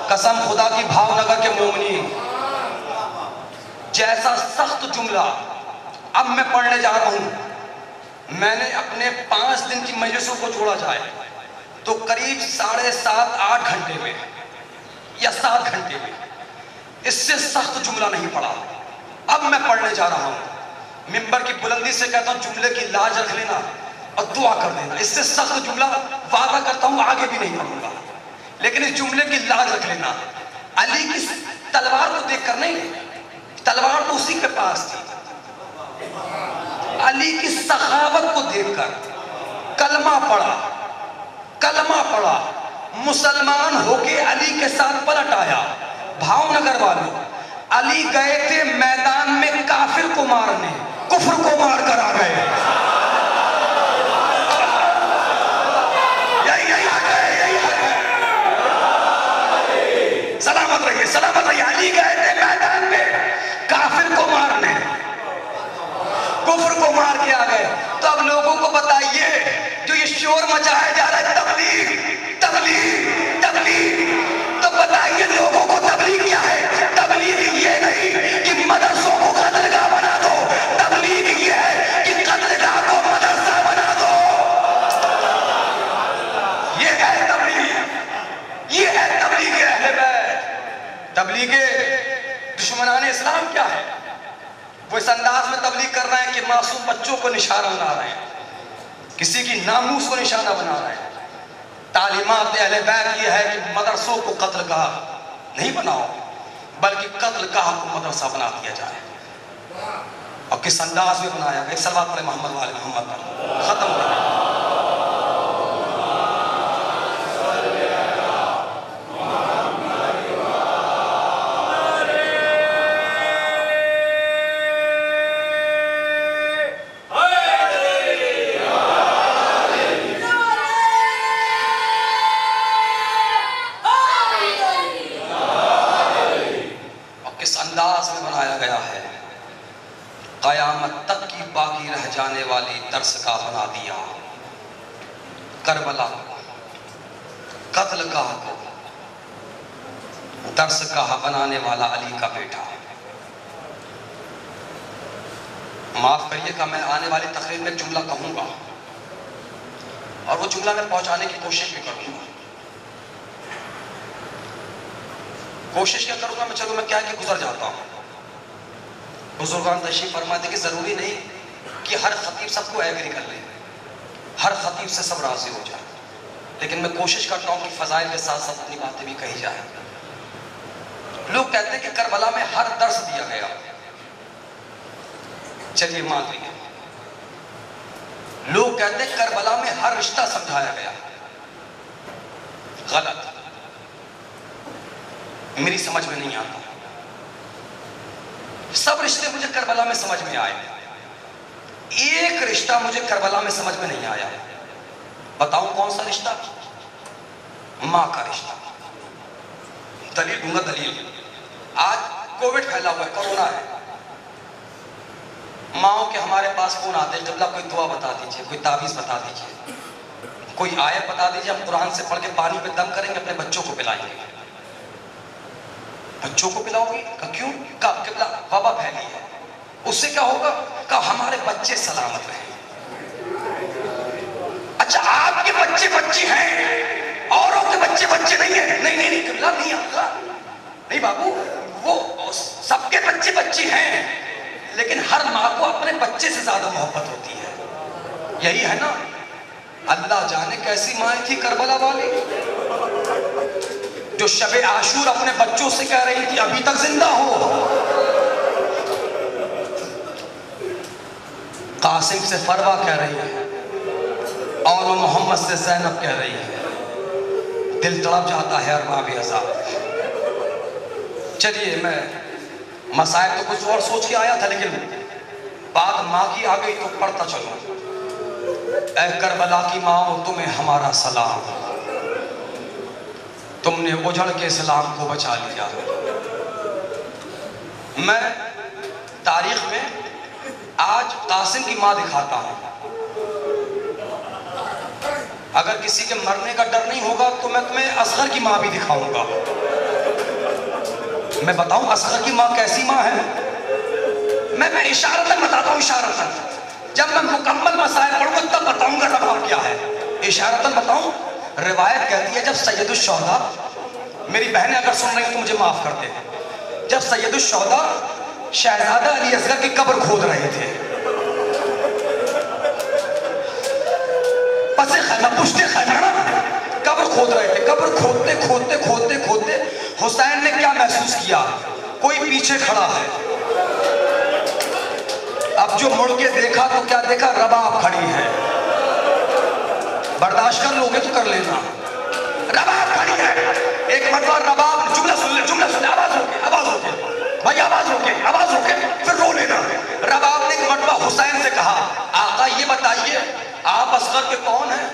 Speaker 2: قسم خدا کی بھاؤ نگر کے مومنین, جیسا سخت جملہ اب میں پڑھنے جا رہا ہوں, میں نے اپنے 5 دن کی مجلسوں کو چھوڑا جائے تو قریب 7.5-8 گھنٹے میں یا 7 گھنٹے میں اس سے سخت جملہ نہیں پڑھا. اب میں پڑھنے جا رہا ہوں, منبر کی بلندی سے کہتا ہوں جملے کی لاج رکھ لینا اور دعا کر دینا. اس سے سخت جملہ وعدہ کرتا ہوں آگے بھی نہیں پڑھوں گا, لیکن اس جملے کی لاج رکھ لینا. علی کی تلوار کو دیکھ کر نہیں, تلوار تو اسی کے پاس تھی. علی کی سخاوت کو دیکھ کر کلمہ پڑھا, کلمہ پڑھا, مسلمان ہو کے علی کے ساتھ پلٹ آیا. بھاؤ نگر والوں, علی گئے تھے میدان میں کافر کو مارنے, کفر کو مار کر آ گئے. سلامت رہیے, سلامت رہیے. علی گئے تھے میدان میں کافر کو مارنے, کفر کو مار کے آ گئے. تو اب لوگوں کو بتائیے جو یہ شور مچایا جا رہا ہے تبلیغ تبلیغ تبلیغ, تو بتائیے لوگوں کو تبلیغ کیا ہے. تبلیغ یہ نہیں کہ مدرسوں کو وہ اس انداز میں تبلیغ کر رہے ہیں کہ معصوم بچوں کو نشانہ بنا رہے ہیں، کسی کی ناموس کو نشانہ بنا رہے ہیں۔ تعلیمات اہل بیت یہ ہے کہ مدرسوں کو قتل گاہ نہیں بناؤ، بلکہ قتل گاہ کو مدرسہ بنا دیا جائے۔ اور کس انداز میں بنایا گیا؟ ایک صلوات پڑھیں محمد والے محمد پر، ختم ہو گیا۔ انداز میں بنایا گیا ہے، قیامت تک کی باقی رہ جانے والی درس گاہ بنا دیا۔ کربلا کو، قتل گاہ کو درس گاہ بنانے والا علی کا بیٹا۔ معاف کریے کہ میں آنے والی تقریر میں جملہ کہوں گا اور وہ جملہ میں پہنچانے کی کوشش بھی کروں گا۔ کوشش کیا کروں گا میں؟ چلو میں کیا کہ گزر جاتا ہوں۔ بزرگان تشریف فرماتے کہ ضروری نہیں کہ ہر خطیب سب کو ایگری کر لے، ہر خطیب سے سب راضی ہو جائے، لیکن میں کوشش کرتا ہوں کہ فضائل کے ساتھ ساتھ اپنی باتیں بھی کہی جائیں۔ لوگ کہتے ہیں کہ کربلا میں ہر درس دیا گیا، چلیے مان لیے۔ لوگ کہتے ہیں کربلا میں ہر رشتہ سمجھایا گیا، غلط، میری سمجھ میں نہیں آتا۔ سب رشتے مجھے کربلا میں سمجھ میں آئے، ایک رشتہ مجھے کربلا میں سمجھ میں نہیں آیا۔ بتاؤں کون سا رشتہ؟ ماں کا رشتہ۔ دلیل دوں گا، دلیل۔ آج کووڈ پھیلا ہوا ہے، کرونا ہے، ماؤں کے ہمارے پاس فون آتے ہیں، قبلہ کوئی دعا بتا دیجئے، کوئی تعویذ بتا دیجئے، کوئی آیت بتا دیجئے، ہم قرآن سے پڑھ کے پانی پہ دم کریں گے، اپنے بچوں کو پلائیں گے۔ بچوں کو پلاؤ گی؟ کیوں؟ قبلہ وبا پھیلی ہے، اس سے کیا ہوگا؟ کہ ہمارے بچے سلامت رہیں۔ اچھا آپ کے بچے بچی ہیں، اوروں کے بچے بچے نہیں ہیں؟ نہیں قبلہ نہیں آقا، نہیں بابو، وہ سب کے بچے بچی ہیں، لیکن ہر ماں کو اپنے بچے سے زیادہ محبت ہوتی ہے، یہی ہے نا؟ اللہ جانے کیسی ماں تھی کربلا والی، جو شب عاشور اپنے بچوں سے کہہ رہی تھی ابھی تک زندہ ہو۔ قاسم سے فروہ کہہ رہی ہے، اور محمد سے زینب کہہ رہی ہے، دل تڑپ جاتا ہے ارباب عذاب۔ چلیے میں مسائل تو کچھ اور سوچ کے آیا تھا، لیکن بات ماں کی آ گئی تو پڑھتا چلو۔ اے کربلا کی ماں تمہیں ہمارا سلام، تم نے اجڑ کے اسلام کو بچا لیا۔ میں تاریخ میں آج قاسم کی ماں دکھاتا ہوں، اگر کسی کے مرنے کا ڈر نہیں ہوگا تو میں تمہیں اصغر کی ماں بھی دکھاؤں گا۔ میں بتاؤں اصغر کی ماں کیسی ماں ہے؟ میں اشارتاً بتاتا ہوں، اشارتاً۔ جب میں مکمل مسائل پڑھوں گا تب بتاؤں گا رباب کیا ہے۔ اشارتاً بتاؤں، روایت کہتی ہے جب سید الشہداء، میری بہنیں اگر سن رہی تو مجھے معاف کر دے، جب سید الشہداء شہزادہ علی اصغر کی قبر کھود رہے تھے، پس خیمہ پشت خیمہ قبر کھود رہے تھے، قبر کھودتے کھودتے کھودتے کھودتے حسین نے کیا محسوس کیا؟ کوئی پیچھے کھڑا ہے۔ اب جو مڑ کے دیکھا تو کیا دیکھا؟ رباب کھڑی ہے۔ برداشت کر لوگے تو کر لینا، رباب کھڑی ہے۔ ایک مرتبہ رباب، جملہ سن لے، آواز ہو کے بھائی، آواز ہو کے پھر رو لینا۔ رباب نے ایک مرتبہ حسین سے کہا، آقا یہ بتائیے آپ اصغر کے کون ہیں؟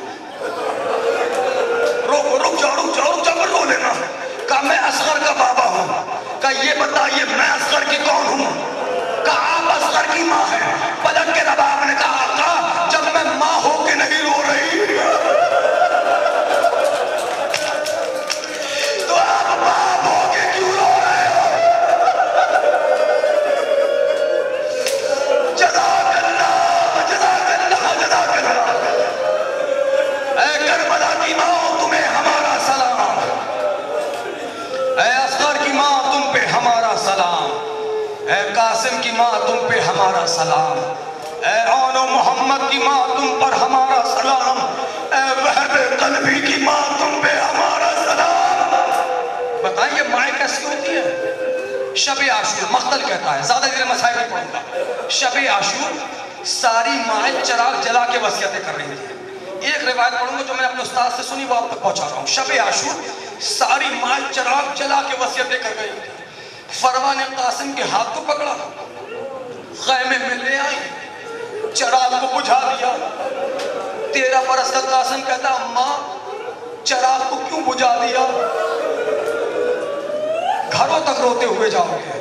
Speaker 2: رک جاؤ رو لینا۔ کہا میں اصغر کا بابا ہوں۔ کہا یہ بتائیے میں اصغر کی کون ہوں؟ کہا آپ اصغر کی ماں ہیں۔ پلٹ کے رباب نے کہا آقا جب میں ماں ہو کے نہیں رو رہی تو آپ باپ ہو کے کیوں رو رہے ہو؟ جزاک اللہ، جزاک اللہ، جزاک اللہ۔ اے کربلا کی ماں تمہیں ہمارا سلام، اے اصغر کی ماں تم پہ ہمارا سلام، اے قاسم کی ماں تم پہ ہمارا سلام، اے آن و محمد کی ماں تم پر ہمارا سلام، اے وحب قلبی کی ماں تم پہ ہمارا سلام۔ بتائیں یہ مائیں کیسی ہوتی ہے؟ شب عاشور مقتل کہتا ہے، زیادہ دیر مسائل نہیں پڑھوں گا۔ شب عاشور ساری مائیں چراغ جلا کے وصیتیں کر رہی تھی۔ ایک روایت پڑھوں گا جو میں نے اپنے استاد سے سنی، وہ آپ تک پہنچا رہا ہوں۔ شب عاشور ساری مائیں چراغ جلا کے وصیتیں کر رہی تھی۔ فروا نے قاسم کے ہاتھ کو پکڑا، خیمے میں لے آئی، چراغ کو بجھا دیا۔ 13 برس کا قاسم کہتا اماں چراغ کو کیوں بجھا دیا؟ گھروں تک روتے ہوئے جاؤ گے۔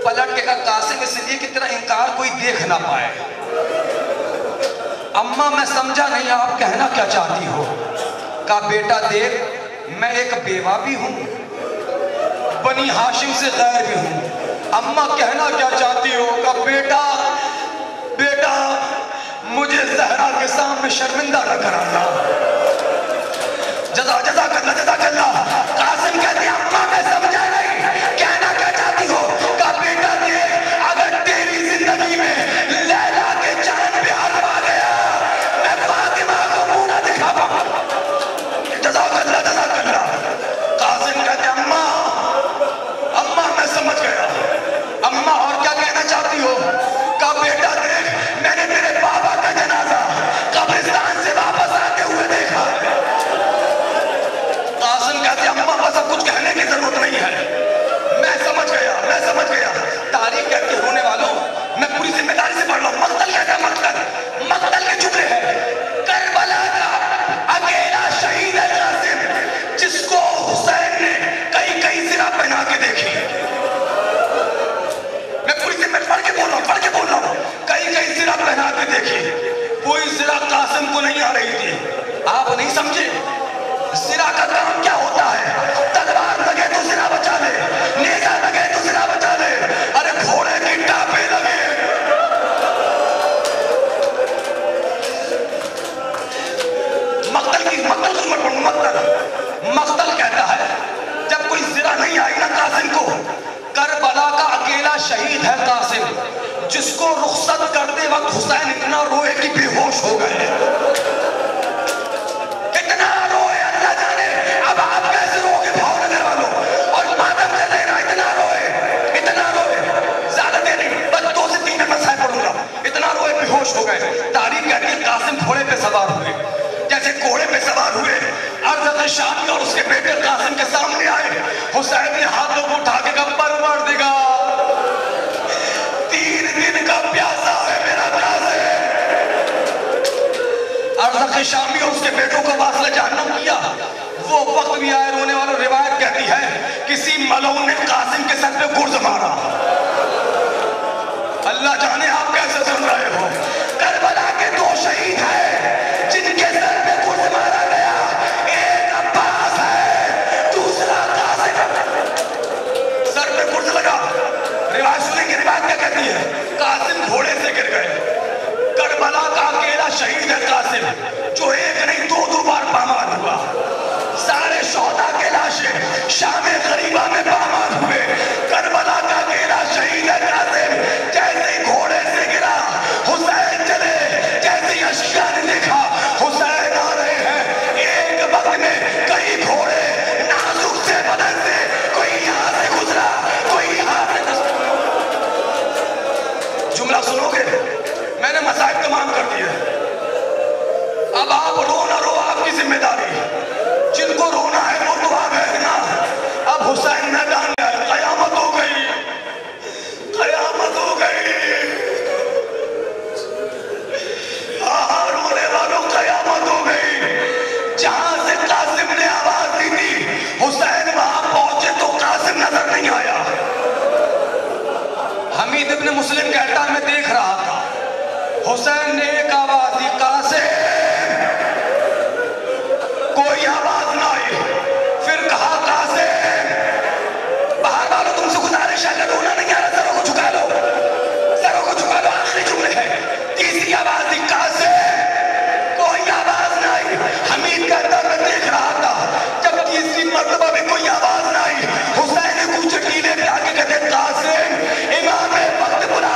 Speaker 2: پلٹ کے کہا قاسم اس لیے کہ تیرا انکار کوئی دیکھ نہ پائے۔ اماں میں سمجھا نہیں آپ کہنا کیا چاہتی ہو؟ کہا بیٹا دیکھ میں ایک بیوہ بھی ہوں، بنی ہاشم سے غیر بھی ہوں۔ اماں کہنا کیا چاہتی ہو؟ کہا بیٹا مجھے زہرا کے سامنے شرمندہ نہ کرانا۔ جزاک اللہ۔ قاسم کہتے ہیں اماں میں سمجھا نہیں کہنا کیا چاہتی ہو؟ کہا بیٹا دیکھ اگر تیری زندگی میں لیلا کے چاند پہ حرف آ گیا میں فاطمہ کو منہ نہ دکھا پاؤں۔ جزاک اللہ۔ قاسم کہتے ہیں اماں میں سمجھ گیا۔ اماں اور کیا کہنا چاہتی ہو؟ کہا بیٹا دیکھ میں نے تیرے بابا کا جنازہ قبرستان سے واپس آتے ہوئے دیکھا۔ قاسم کہتے ہیں اماں بس اب کچھ کہنے کی ضرورت نہیں ہے، میں سمجھ گیا۔ تاریخ کہتے ہونے والوں میں پوری ذمہ داری سے پڑھ رہا ہوں۔ مقتل کہتا ہے، مقتل کے جملے ہیں۔ کربلا کا اکیلا شہید ہے قاسم جس کو حسین نے کئی زرہ پہنا کے دیکھی۔ میں پوری ذمہ پڑھ کے بول رہا ہوں، کئی زرہ پہنا کے دیکھی، کوئی زرہ قاسم کو نہیں آ رہی تھی۔ آپ نہیں سمجھے زرہ کا کام کیا ہوتا ہے؟ تلوار لگے تو زرہ بچا لے، نیزہ لگے تو زرہ بچا لے، ارے گھوڑے کی ٹاپے لگے۔ مقتل کہتا ہے جب کوئی زرہ نہیں آئی نا قاسم کو، کربلا کا اکیلا شہید ہے قاسم جس کو رخصت کرتے وقت حسین اتنا روئے کہ بے ہوش ہو گئے، اتنا روئے اللہ جانے اب آپ کیسے رو کے بھاؤ نگر والوں اور ماتم کر رہے نا، اتنا روئے زیادہ دیر نہیں، بس 2 سے 3 مسائل پڑھوں گا، اتنا روئے بے ہوش ہو گئے۔ تاریخ کہتی ہے قاسم گھوڑے پہ سوار ہوئے، جیسے گھوڑے پہ سوار ہوئے عرض شامی اور اس کے بیٹے قاسم کے سامنے آئے۔ حسین نے ہاتھوں کو اٹھا کے کہا پروردگار 3 دن کا پیاسا ہے میرا قاسم۔ عرض شامی اور اس کے بیٹوں کو واصلہ جہنم کیا۔ وہ وقت بھی آئے رونے والوں، روایت کہتی ہے کسی ملعون نے قاسم کے سر پہ گرز مارا۔ اللہ جانے آپ کیسے سن رہے ہو؟ کربلا کے 2 شہید ہیں جن کے سر پہ گرز مارا گیا، ایک عباس ہے دوسرا قاسم۔ سر پہ گرز لگا، روایت سنیں گے، روایت کیا کہتی ہے؟ قاسم گھوڑے سے گر گئے۔ کربلا کا اکیلا شہید ہے قاسم جو ایک نہیں 2 بار پامال ہوا۔ سارے شہداء کے لاشیں شام غریبہ میں پامال ہوئے، کربلا کا اکیلا شہید ہے قاسم جیسے ہی گھوڑے سے گرا حسین چلے، جیسے ہی اشکیا نے دیکھا حسین آ رہے ہیں، ایک وقت میں کئی گھوڑے نازک سے بدن سے کوئی یہاں سے گزرا کوئی یہاں سے گزرا۔ جملہ سنو گے؟ میں نے مسائل تمام کر دیے، اب آپ رو نہ رو آپ کی ذمہ داری، جن کو رونا ہے وہ تو آ گئے نا۔ اب حسین میدان میں آئے، قیامت ہو گئی۔ رونے والوں قیامت ہو گئی۔ جہاں سے قاسم نے آواز دی تھی حسین وہاں پہنچے تو قاسم نظر نہیں آیا۔ حمید ابن مسلم کہتا میں دیکھ رہا تھا، حسین نے ایک آواز دی قاسم، کوئی آواز نہ آئی، پھر کہا قاسم، باہر والوں تم سے گزارش ہے کہ رونا نہیں آ رہا، سروں کو جھکا لو، آخری جملے ہیں۔ تیسری آواز دی قاسم، کوئی آواز نہ آئی۔ حمید کہتا میں دیکھ رہا تھا جب تیسری مرتبہ بھی کوئی آواز نہ آئی، حسین نے کچھ ٹیلے پہ آ کے کہتے قاسم امام وقت بلا